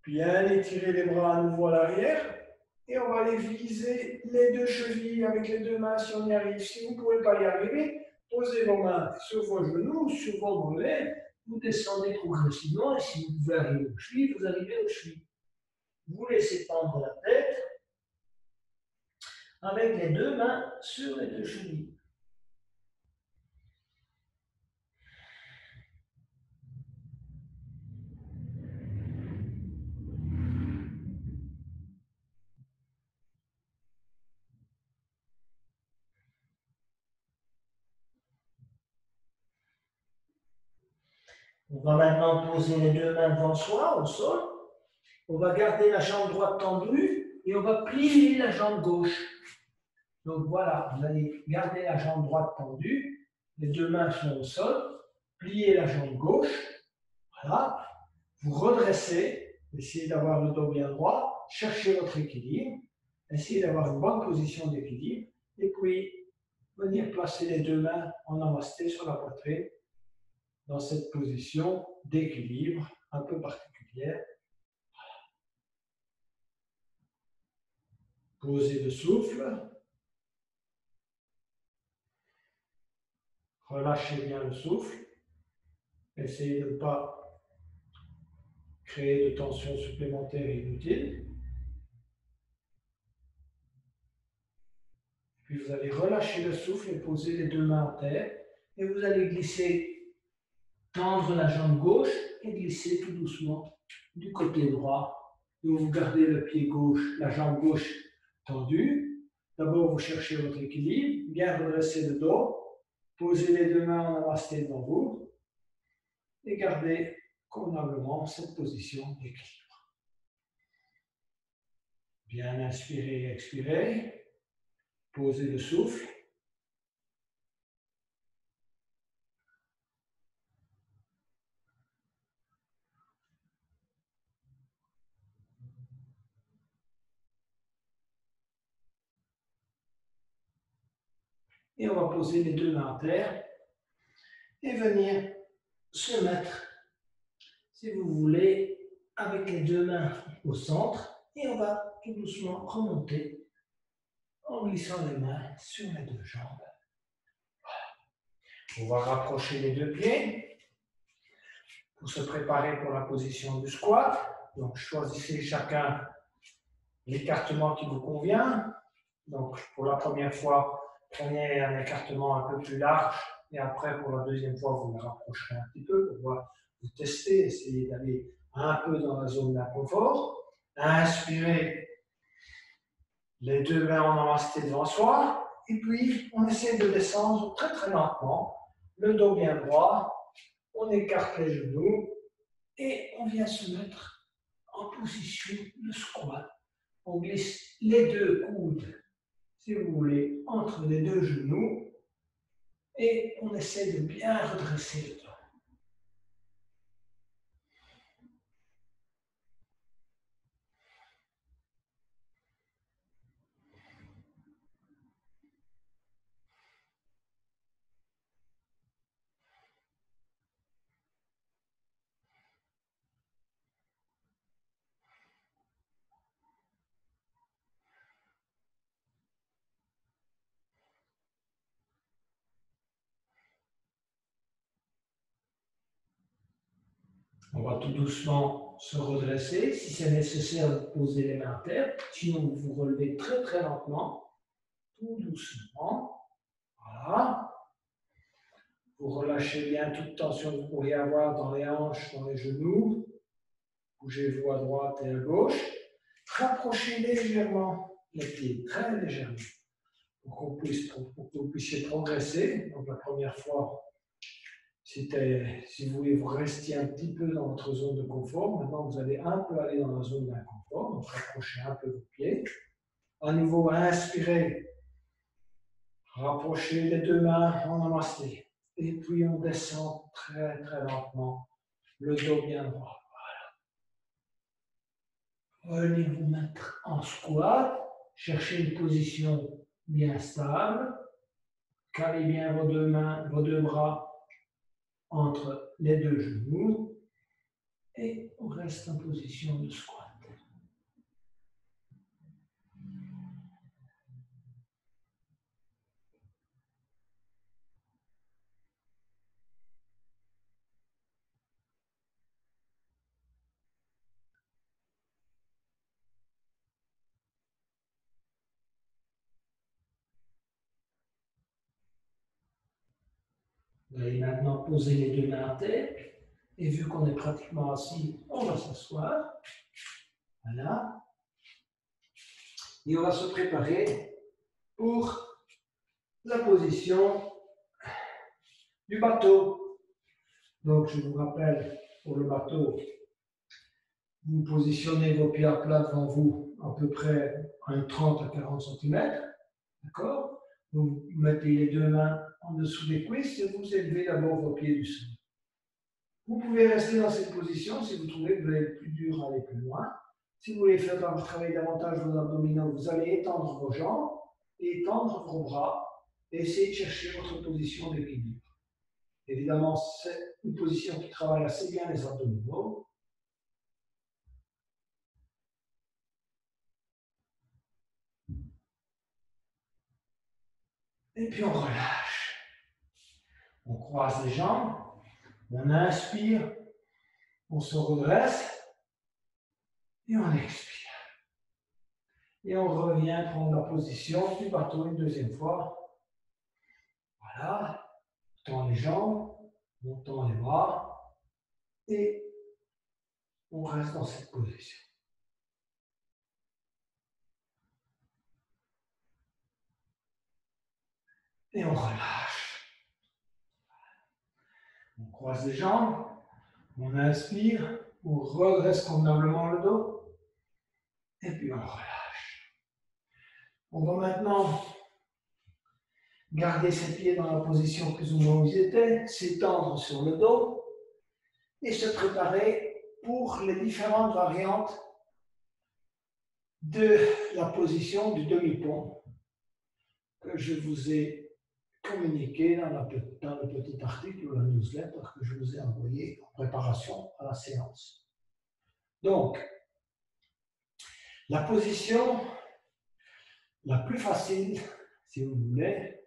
Bien étirer les bras à nouveau à l'arrière. Et on va aller viser les deux chevilles avec les deux mains si on y arrive. Si vous ne pouvez pas y arriver, posez vos mains sur vos genoux, sur vos mollets. Vous descendez progressivement et si vous pouvez arriver aux chevilles, vous arrivez aux chevilles. Vous laissez tendre la tête avec les deux mains sur les deux chevilles. On va maintenant poser les deux mains devant soi, au sol. On va garder la jambe droite tendue et on va plier la jambe gauche. Donc voilà, vous allez garder la jambe droite tendue, les deux mains sont au sol, pliez la jambe gauche, voilà. Vous redressez, essayez d'avoir le dos bien droit, cherchez votre équilibre, essayez d'avoir une bonne position d'équilibre et puis venir placer les deux mains en namasté sur la poitrine dans cette position d'équilibre un peu particulière. Posez le souffle. Relâchez bien le souffle. Essayez de ne pas créer de tension supplémentaire et inutile. Puis vous allez relâcher le souffle et poser les deux mains en terre. Et vous allez glisser, tendre la jambe gauche et glisser tout doucement du côté droit. Et vous gardez le pied gauche, la jambe gauche tendue. D'abord, vous cherchez votre équilibre, bien redresser le dos. Posez les deux mains en namasté devant vous et gardez convenablement cette position d'équilibre. Bien inspirer et expirer. Posez le souffle. Et on va poser les deux mains à terre et venir se mettre, si vous voulez, avec les deux mains au centre. Et on va tout doucement remonter en glissant les mains sur les deux jambes. On va rapprocher les deux pieds pour se préparer pour la position du squat. Donc choisissez chacun l'écartement qui vous convient. Donc pour la première fois, prenez un écartement un peu plus large et après pour la deuxième fois, vous le rapprocherez un petit peu pour voir, vous tester, essayez d'aller un peu dans la zone d'inconfort. Inspirez, les deux mains en namasté devant soi. et puis on essaie de descendre très très lentement, le dos bien droit, on écarte les genoux et on vient se mettre en position de squat. On glisse les deux coudes, si vous voulez, entre les deux genoux et on essaie de bien redresser le dos. On va tout doucement se redresser. Si c'est nécessaire, vous posez les mains à terre. Sinon, vous vous relevez très très lentement, tout doucement. Voilà. Vous relâchez bien toute tension que vous pourriez avoir dans les hanches, dans les genoux. Bougez-vous à droite et à gauche. Rapprochez légèrement les pieds, très légèrement, pour que vous puissiez progresser. Donc la première fois, c'était, si vous voulez, vous restiez un petit peu dans votre zone de confort. Maintenant, vous allez un peu aller dans la zone d'inconfort. Donc rapprochez un peu vos pieds. À nouveau, inspirez. Rapprochez les deux mains en namasté. Et puis on descend très très lentement, le dos bien droit. Voilà. Venez vous mettre en squat. Cherchez une position bien stable. Calez bien vos deux mains, vos deux bras entre les deux genoux. Et on reste en position de squat. Vous allez maintenant poser les deux mains à terre. Et vu qu'on est pratiquement assis, on va s'asseoir. Voilà. Et on va se préparer pour la position du bateau. Donc, je vous rappelle, pour le bateau, vous positionnez vos pieds à plat devant vous, à peu près à 30 à 40 cm. D'accord? Vous mettez les deux mains en dessous des cuisses et vous élevez d'abord vos pieds du sol. Vous pouvez rester dans cette position si vous trouvez que vous avez plus dur à aller plus loin. Si vous voulez faire travailler davantage vos abdominaux, vous allez étendre vos jambes et étendre vos bras et essayer de chercher votre position d'équilibre. Évidemment, c'est une position qui travaille assez bien les abdominaux. Et puis on relâche. On croise les jambes, on inspire, on se redresse et on expire. Et on revient prendre la position du bateau une deuxième fois. Voilà. Tend les jambes, on tend les bras et on reste dans cette position. Et on relâche. On croise les jambes, on inspire, on redresse convenablement le dos et puis on relâche. On va maintenant garder ses pieds dans la position plus ou moins où ils étaient, s'étendre sur le dos et se préparer pour les différentes variantes de la position du demi-pont que je vous ai communiqué dans le petit article ou la newsletter que je vous ai envoyé en préparation à la séance. Donc, la position la plus facile, si vous voulez,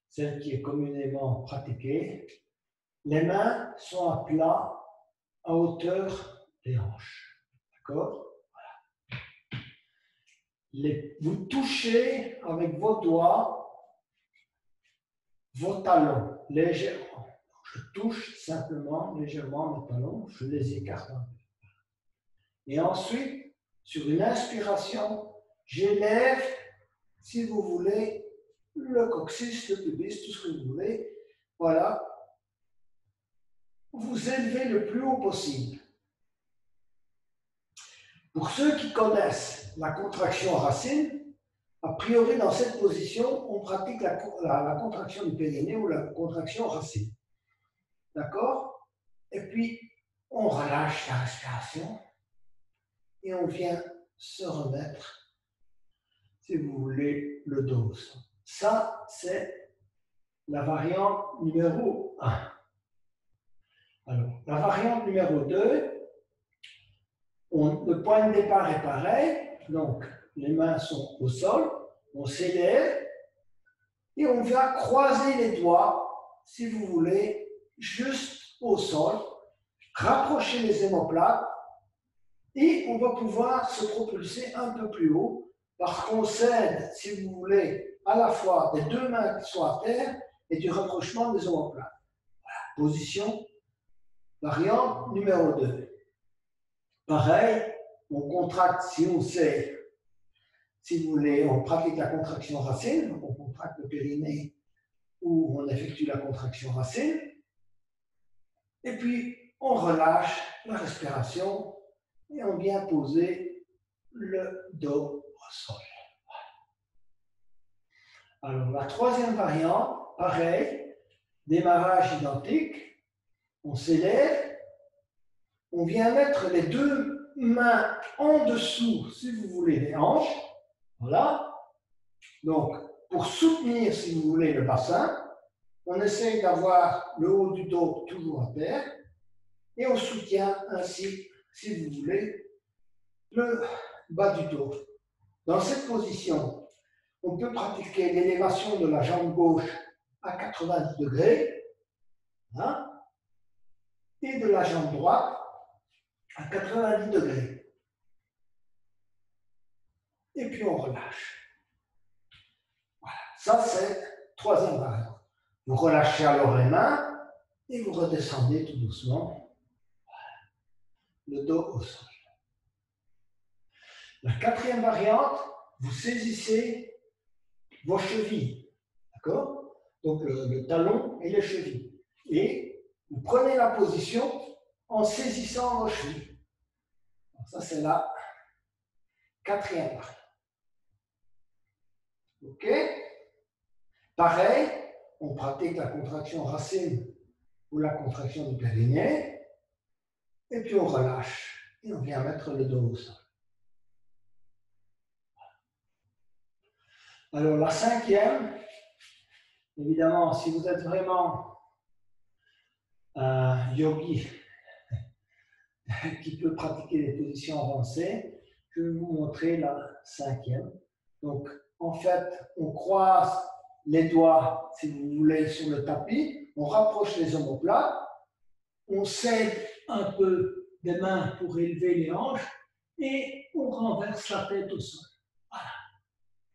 celle qui est communément pratiquée, les mains sont à plat à hauteur des hanches. D'accord? Voilà. Vous touchez avec vos doigts vos talons légèrement. Je touche simplement légèrement mes talons, je les écarte un peu. Et ensuite, sur une inspiration, j'élève, si vous voulez, le coccyx, le pubis, tout ce que vous voulez. Voilà. Vous élevez le plus haut possible. Pour ceux qui connaissent la contraction racine, a priori, dans cette position, on pratique la contraction du périnée ou la contraction racine. D'accord? Et puis, on relâche la respiration et on vient se remettre, si vous voulez, le dos. Ça, c'est la variante numéro 1. Alors, la variante numéro 2, le point de départ est pareil, donc les mains sont au sol, on s'élève et on vient croiser les doigts, si vous voulez, juste au sol, rapprocher les omoplates et on va pouvoir se propulser un peu plus haut parce qu'on cède, si vous voulez, à la fois des deux mains qui sont à terre et du rapprochement des omoplates. Voilà, position, variante numéro 2. Pareil, on contracte, si on sait, si vous voulez, on pratique la contraction racine, on contracte le périnée ou on effectue la contraction racine, et puis on relâche la respiration et on vient poser le dos au sol. Alors la troisième variante, pareil, démarrage identique, on s'élève, on vient mettre les deux mains en dessous, si vous voulez, des hanches, voilà. Donc, pour soutenir, si vous voulez, le bassin, on essaye d'avoir le haut du dos toujours à terre et on soutient ainsi, si vous voulez, le bas du dos. Dans cette position, on peut pratiquer l'élévation de la jambe gauche à 90 degrés hein, et de la jambe droite à 90 degrés. Et puis on relâche. Voilà. Ça, c'est troisième variante. Vous relâchez alors les mains et vous redescendez tout doucement. Le dos au sol. La quatrième variante, vous saisissez vos chevilles. D'accord? Donc le talon et les chevilles. Et vous prenez la position en saisissant vos chevilles. Donc, ça, c'est la quatrième variante. OK? Pareil, on pratique la contraction racine ou la contraction du périnée. Et puis on relâche. Et on vient mettre le dos au sol. Alors la cinquième, évidemment, si vous êtes vraiment un yogi qui peut pratiquer des positions avancées, je vais vous montrer la cinquième. Donc, en fait, on croise les doigts, si vous voulez, sur le tapis, on rapproche les omoplates, on cède un peu des mains pour élever les hanches et on renverse la tête au sol. Voilà.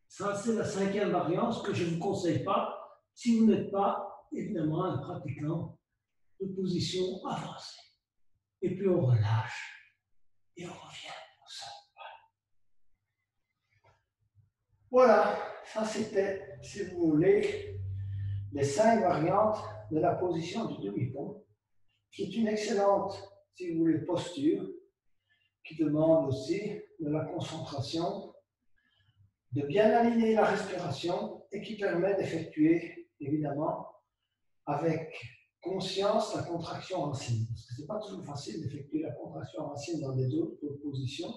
Ça, c'est la cinquième variante, ce que je ne vous conseille pas si vous n'êtes pas, évidemment, un pratiquant de position avancée. Et puis on relâche et on revient au sol. Voilà, ça c'était, si vous voulez, les 5 variantes de la position du demi-pont, qui est une excellente, si vous voulez, posture, qui demande aussi de la concentration, de bien aligner la respiration et qui permet d'effectuer, évidemment, avec conscience la contraction racine. Parce que ce n'est pas toujours facile d'effectuer la contraction racine dans des autres positions,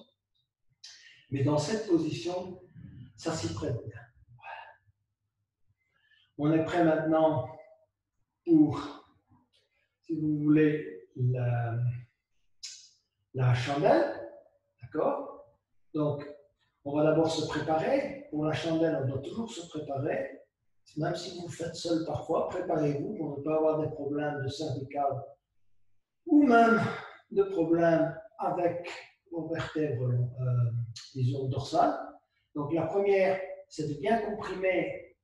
mais dans cette position, ça s'y prête bien. On est prêt maintenant pour, si vous voulez, la chandelle. D'accord? Donc, on va d'abord se préparer. Pour la chandelle, on doit toujours se préparer. Même si vous le faites seul parfois, préparez-vous pour ne pas avoir des problèmes de cervicales ou même de problèmes avec vos vertèbres, disons, dorsales. Donc, la première, c'est de bien comprimer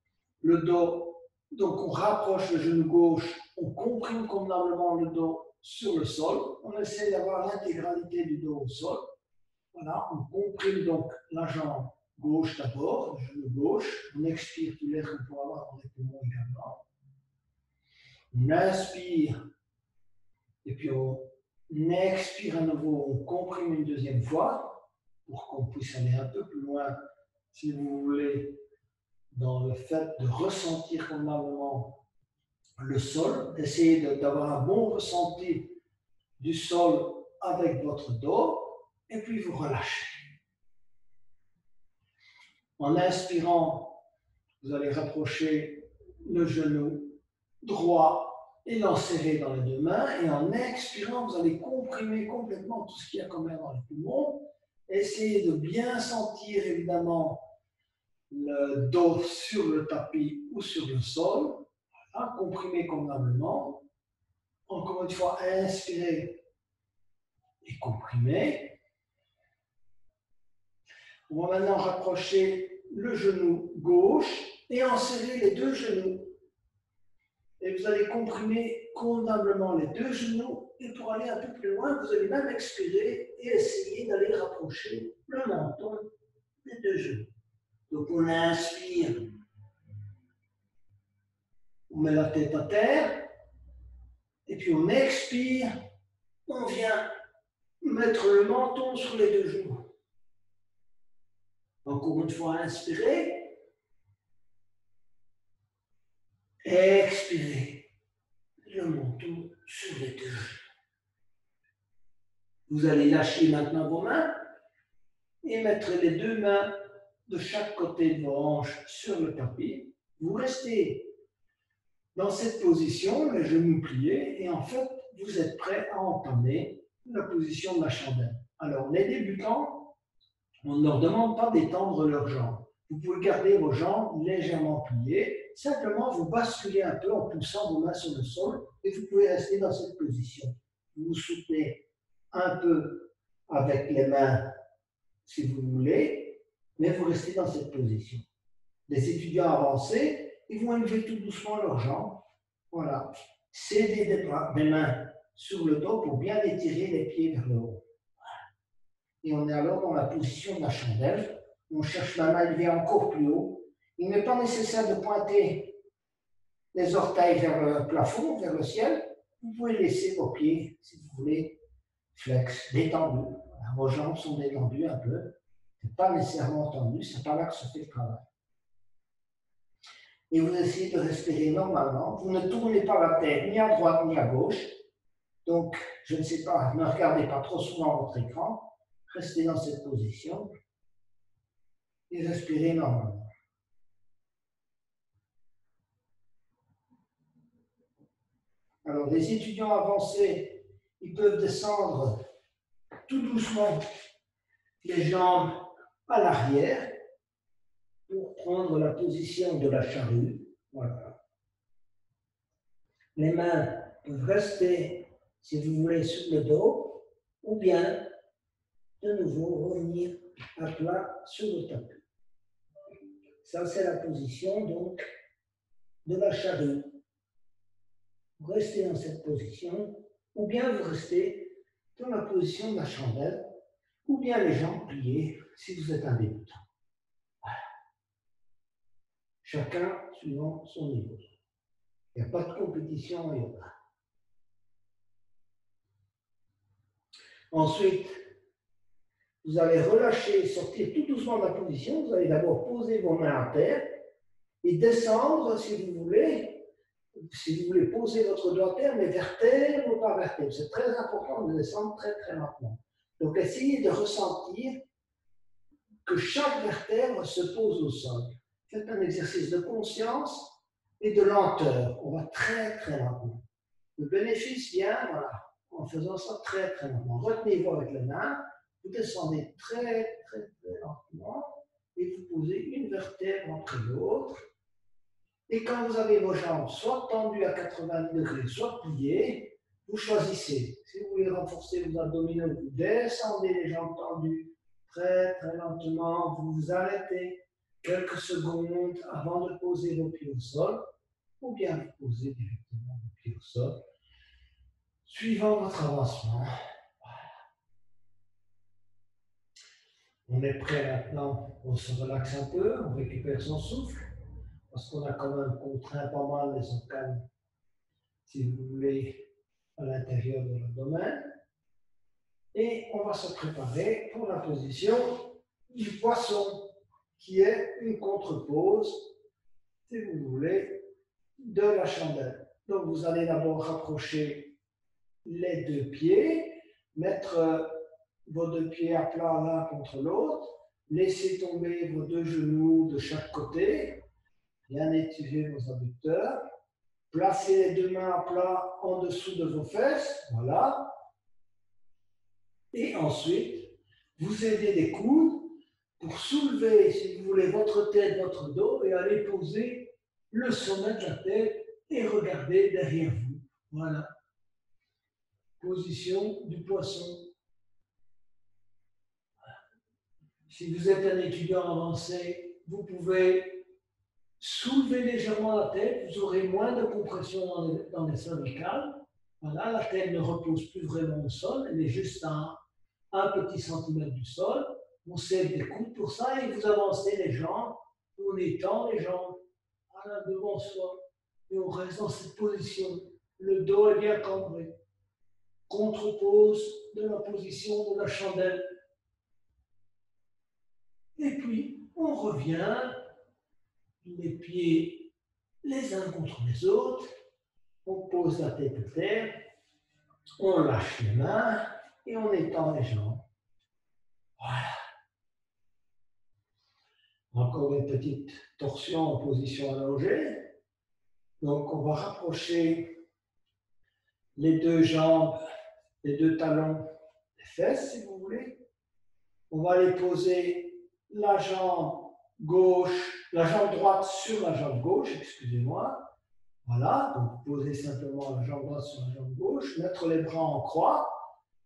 le dos. Donc, on rapproche le genou gauche, on comprime convenablement le dos sur le sol. On essaie d'avoir l'intégralité du dos au sol. Voilà, on comprime donc la jambe gauche d'abord, le genou gauche. On expire tout l'air qu'on pourra avoir dans les poumons également. On inspire et puis on expire à nouveau, on comprime une deuxième fois pour qu'on puisse aller un peu plus loin, si vous voulez, dans le fait de ressentir convenablement le sol, d'essayer d'avoir un bon ressenti du sol avec votre dos, et puis vous relâchez. En inspirant, vous allez rapprocher le genou droit et l'enserrer dans les deux mains, et en expirant, vous allez comprimer complètement tout ce qu'il y a quand même dans les poumons. Essayez de bien sentir évidemment le dos sur le tapis ou sur le sol. Voilà, comprimez convenablement. Encore une fois, inspirez et comprimez. On va maintenant rapprocher le genou gauche et enserrer les deux genoux. Et vous allez comprimer convenablement les deux genoux. Et pour aller un peu plus loin, vous allez même expirer et essayer d'aller rapprocher le menton des deux genoux. Donc on inspire, on met la tête à terre. Et puis on expire, on vient mettre le menton sur les deux genoux. Encore une fois, inspirez. Expirez le menton sur les deux genoux. Vous allez lâcher maintenant vos mains et mettre les deux mains de chaque côté de vos hanches sur le tapis. Vous restez dans cette position, les genoux pliés, et en fait, vous êtes prêt à entamer la position de la chandelle. Alors, les débutants, on ne leur demande pas d'étendre leurs jambes. Vous pouvez garder vos jambes légèrement pliées, simplement vous basculez un peu en poussant vos mains sur le sol, et vous pouvez rester dans cette position. Vous vous soutenez un peu avec les mains, si vous voulez, mais vous restez dans cette position. Les étudiants avancés, ils vont élever tout doucement leurs jambes. Voilà. Cédez des mains sur le dos pour bien étirer les pieds vers le haut. Et on est alors dans la position de la chandelle. On cherche la main élevée encore plus haut. Il n'est pas nécessaire de pointer les orteils vers le plafond, vers le ciel. Vous pouvez laisser vos pieds, si vous voulez, flex, détendus. Vos jambes sont détendues un peu. Ce n'est pas nécessairement tendu, c'est pas là que se fait le travail. Et vous essayez de respirer normalement. Vous ne tournez pas la tête ni à droite ni à gauche. Donc, je ne sais pas, ne regardez pas trop souvent votre écran. Restez dans cette position et respirez normalement. Alors, les étudiants avancés, ils peuvent descendre tout doucement les jambes à l'arrière pour prendre la position de la charrue. Voilà. Les mains peuvent rester, si vous voulez, sur le dos, ou bien de nouveau revenir à plat sur le tapis. Ça, c'est la position donc de la charrue. Vous restez dans cette position, ou bien vous restez dans la position de la chandelle, ou bien les jambes pliées si vous êtes un débutant. Voilà. Chacun suivant son niveau. Il n'y a pas de compétition en yoga. Ensuite, vous allez relâcher, sortir tout doucement de la position. Vous allez d'abord poser vos mains à terre et descendre, si vous voulez poser votre doigt à terre, mais vertèbre ou pas vertèbre. C'est très important de descendre très très lentement. Donc, essayez de ressentir que chaque vertèbre se pose au sol. Faites un exercice de conscience et de lenteur. On va très très lentement. Le bénéfice vient, voilà, en faisant ça très très lentement. Retenez-vous avec les mains, vous descendez très très très lentement et vous posez une vertèbre après l'autre. Et quand vous avez vos jambes soit tendues à 90 degrés, soit pliées, vous choisissez. Si vous voulez renforcer vos abdominaux, vous descendez les jambes tendues très très lentement, vous vous arrêtez quelques secondes avant de poser vos pieds au sol, ou bien vous posez directement vos pieds au sol, suivant votre avancement. Voilà. On est prêt maintenant, on se relaxe un peu, on récupère son souffle, parce qu'on a quand même contraint pas mal les organes, si vous voulez, à l'intérieur de l'abdomen. Et on va se préparer pour la position du poisson, qui est une contre-pose, si vous voulez, de la chandelle. Donc vous allez d'abord rapprocher les deux pieds, mettre vos deux pieds à plat l'un contre l'autre, laissez tomber vos deux genoux de chaque côté, bien étirer vos adducteurs, placez les deux mains à plat en dessous de vos fesses, voilà. Et ensuite, vous aidez les coudes pour soulever, si vous voulez, votre tête, votre dos et aller poser le sommet de la tête et regarder derrière vous. Voilà. Position du poisson. Si vous êtes un étudiant avancé, vous pouvez soulever légèrement la tête, vous aurez moins de compression dans les cervicales. Voilà, la tête ne repose plus vraiment au sol, elle est juste à un petit centimètre du sol. On serre des coudes pour ça et vous avancez les jambes, on étend les jambes devant soi et on reste dans cette position. Le dos est bien cambré. Contre-pose de la position de la chandelle. Et puis, on revient, les pieds les uns contre les autres, on pose la tête à terre, on lâche les mains et on étend les jambes. Voilà. Encore une petite torsion en position allongée. Donc, on va rapprocher les deux jambes, les deux talons des fesses, si vous voulez. On va les poser la jambe gauche, la jambe droite sur la jambe gauche, excusez-moi. Voilà, donc posez simplement la jambe droite sur la jambe gauche, mettre les bras en croix,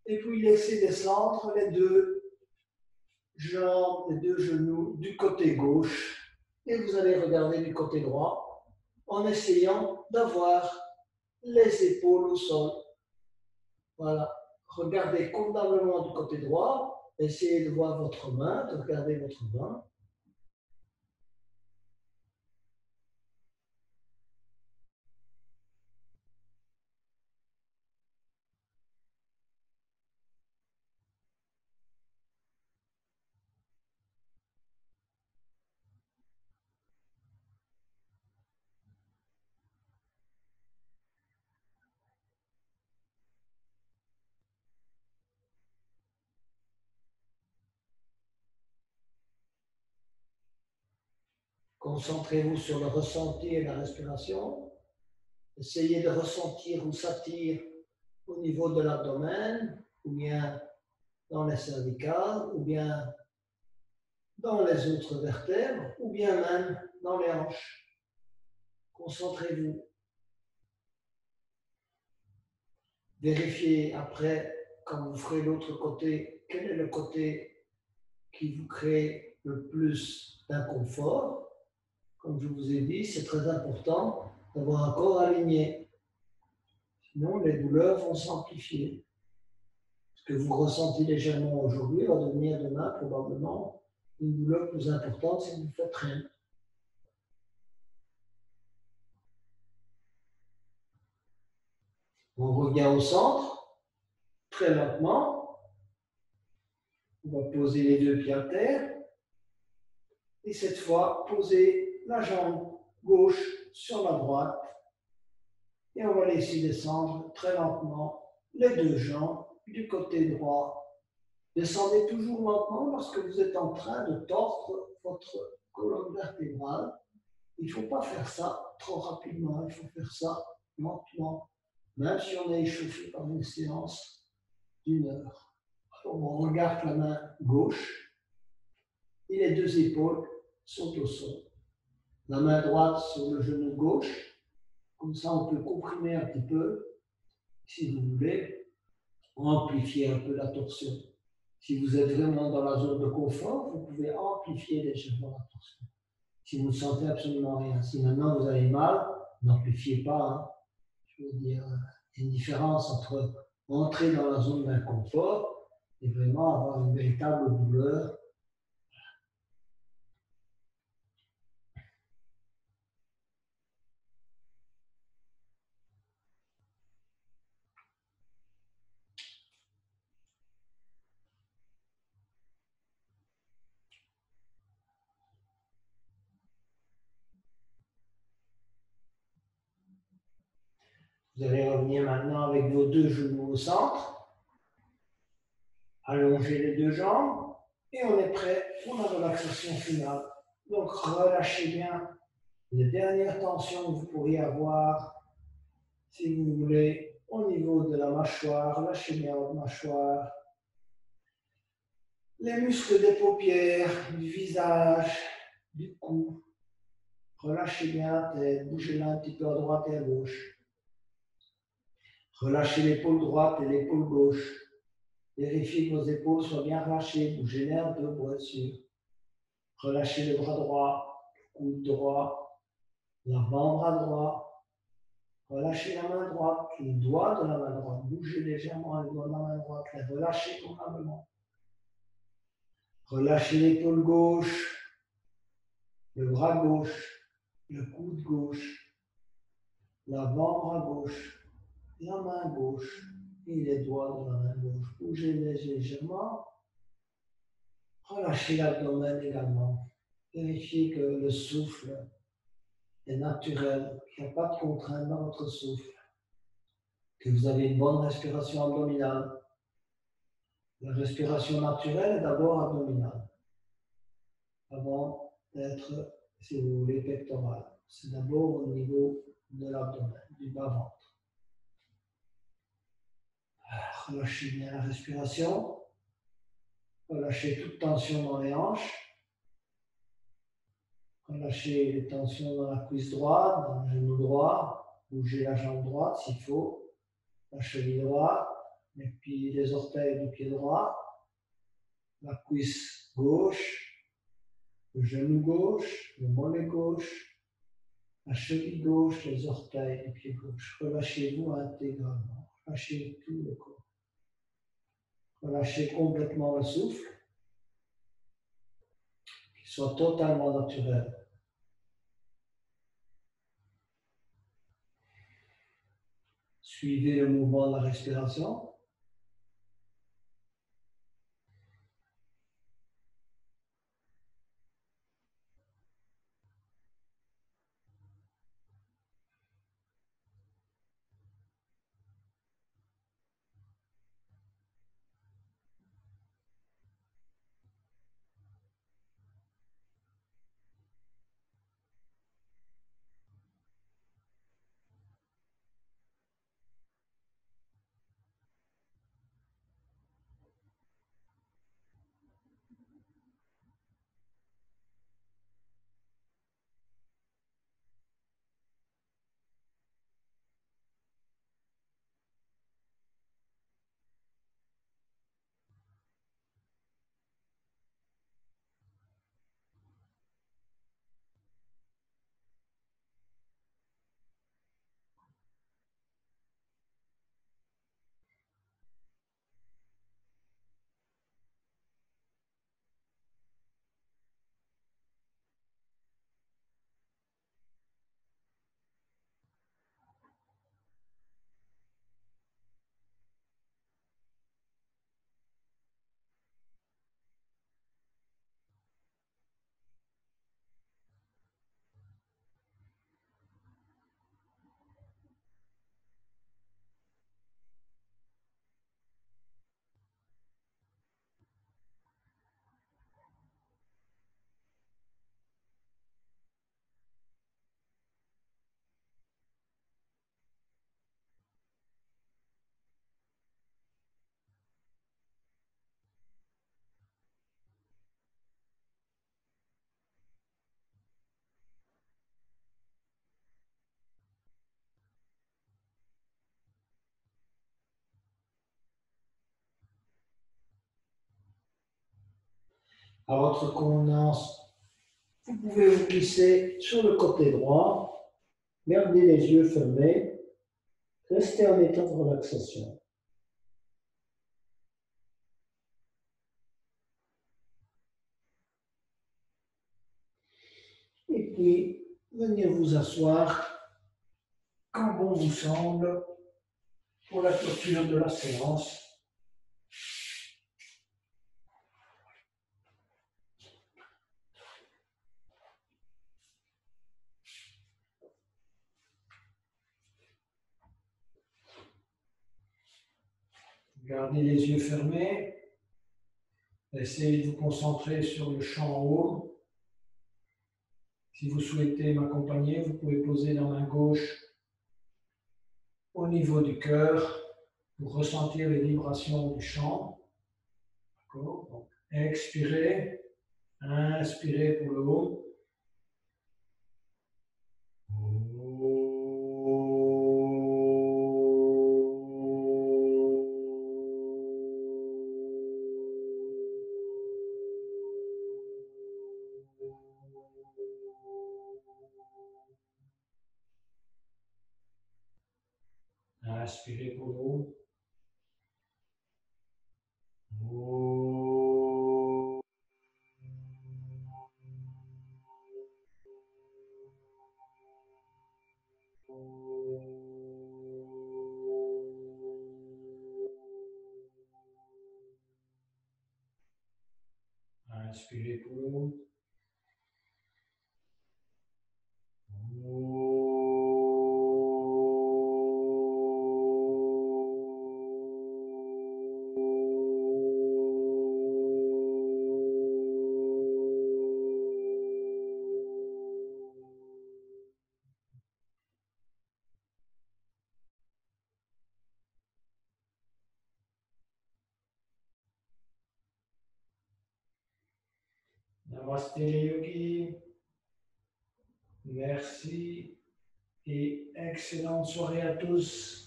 et puis laisser descendre les deux jambes, les deux genoux du côté gauche, et vous allez regarder du côté droit en essayant d'avoir les épaules au sol. Voilà, regardez convenablement du côté droit, essayez de voir votre main, de regarder votre main. Concentrez-vous sur le ressenti et la respiration. Essayez de ressentir où s'attire au niveau de l'abdomen, ou bien dans les cervicales, ou bien dans les autres vertèbres, ou bien même dans les hanches. Concentrez-vous. Vérifiez après, quand vous ferez l'autre côté, quel est le côté qui vous crée le plus d'inconfort. Comme je vous ai dit, c'est très important d'avoir un corps aligné. Sinon, les douleurs vont s'amplifier. Ce que vous ressentez légèrement aujourd'hui va devenir demain probablement une douleur plus importante si vous ne faites rien. On revient au centre, très lentement. On va poser les deux pieds à terre. Et cette fois, poser la jambe gauche sur la droite. Et on va laisser descendre très lentement les deux jambes du côté droit. Descendez toujours lentement parce que vous êtes en train de tordre votre colonne vertébrale. Il ne faut pas faire ça trop rapidement, il faut faire ça lentement, même si on est échauffé par une séance d'1 heure. Alors on regarde la main gauche et les deux épaules sont au sol. La main droite sur le genou gauche, comme ça on peut comprimer un petit peu, si vous voulez, amplifier un peu la torsion. Si vous êtes vraiment dans la zone de confort, vous pouvez amplifier légèrement la torsion. Si vous ne sentez absolument rien, si maintenant vous avez mal, n'amplifiez pas. Hein. Je veux dire, il y a une différence entre entrer dans la zone d'inconfort et vraiment avoir une véritable douleur Vous allez revenir maintenant avec vos deux genoux au centre. Allongez les deux jambes et on est prêt pour la relaxation finale. Donc relâchez bien les dernières tensions que vous pourriez avoir, si vous voulez, au niveau de la mâchoire. Lâchez bien votre mâchoire. Les muscles des paupières, du visage, du cou. Relâchez bien la tête, bougez-la un petit peu à droite et à gauche. Relâchez l'épaule droite et l'épaule gauche. Vérifiez que vos épaules soient bien relâchées, bougez-les un peu pour être sûr. Relâchez le bras droit, le coude droit, l'avant-bras droit. Relâchez la main droite, les doigts de la main droite. Bougez légèrement les doigts de la main droite, les relâchez convenablement. Relâchez l'épaule gauche, le bras gauche, le coude gauche, l'avant-bras gauche, la main gauche et les doigts de la main gauche. Bougez-les légèrement. Relâchez l'abdomen également. Vérifiez que le souffle est naturel, qu'il n'y a pas de contrainte dans votre souffle, que vous avez une bonne respiration abdominale. La respiration naturelle est d'abord abdominale, avant d'être, si vous voulez, pectorale. C'est d'abord au niveau de l'abdomen, du bas-ventre. Relâchez bien la respiration. Relâchez toute tension dans les hanches. Relâchez les tensions dans la cuisse droite, dans le genou droit. Bougez la jambe droite s'il faut. La cheville droite, les orteils du pied droit. La cuisse gauche, le genou gauche, le mollet gauche, la cheville gauche, les orteils du pied gauche. Relâchez-vous intégralement. Relâchez tout le corps. Relâchez complètement le souffle, qu'il soit totalement naturel. Suivez le mouvement de la respiration. À votre convenance, vous pouvez vous glisser sur le côté droit, gardez les yeux fermés, restez en état de relaxation. Et puis, venez vous asseoir quand bon vous semble pour la clôture de la séance. Gardez les yeux fermés. Essayez de vous concentrer sur le chant en haut. Si vous souhaitez m'accompagner, vous pouvez poser la main gauche au niveau du cœur pour ressentir les vibrations du chant. D'accord? Donc, expirez, inspirez pour le haut. Inspirez pour le haut. Inspirez pour le haut. Namaste les yogis. Merci et excellente soirée à tous.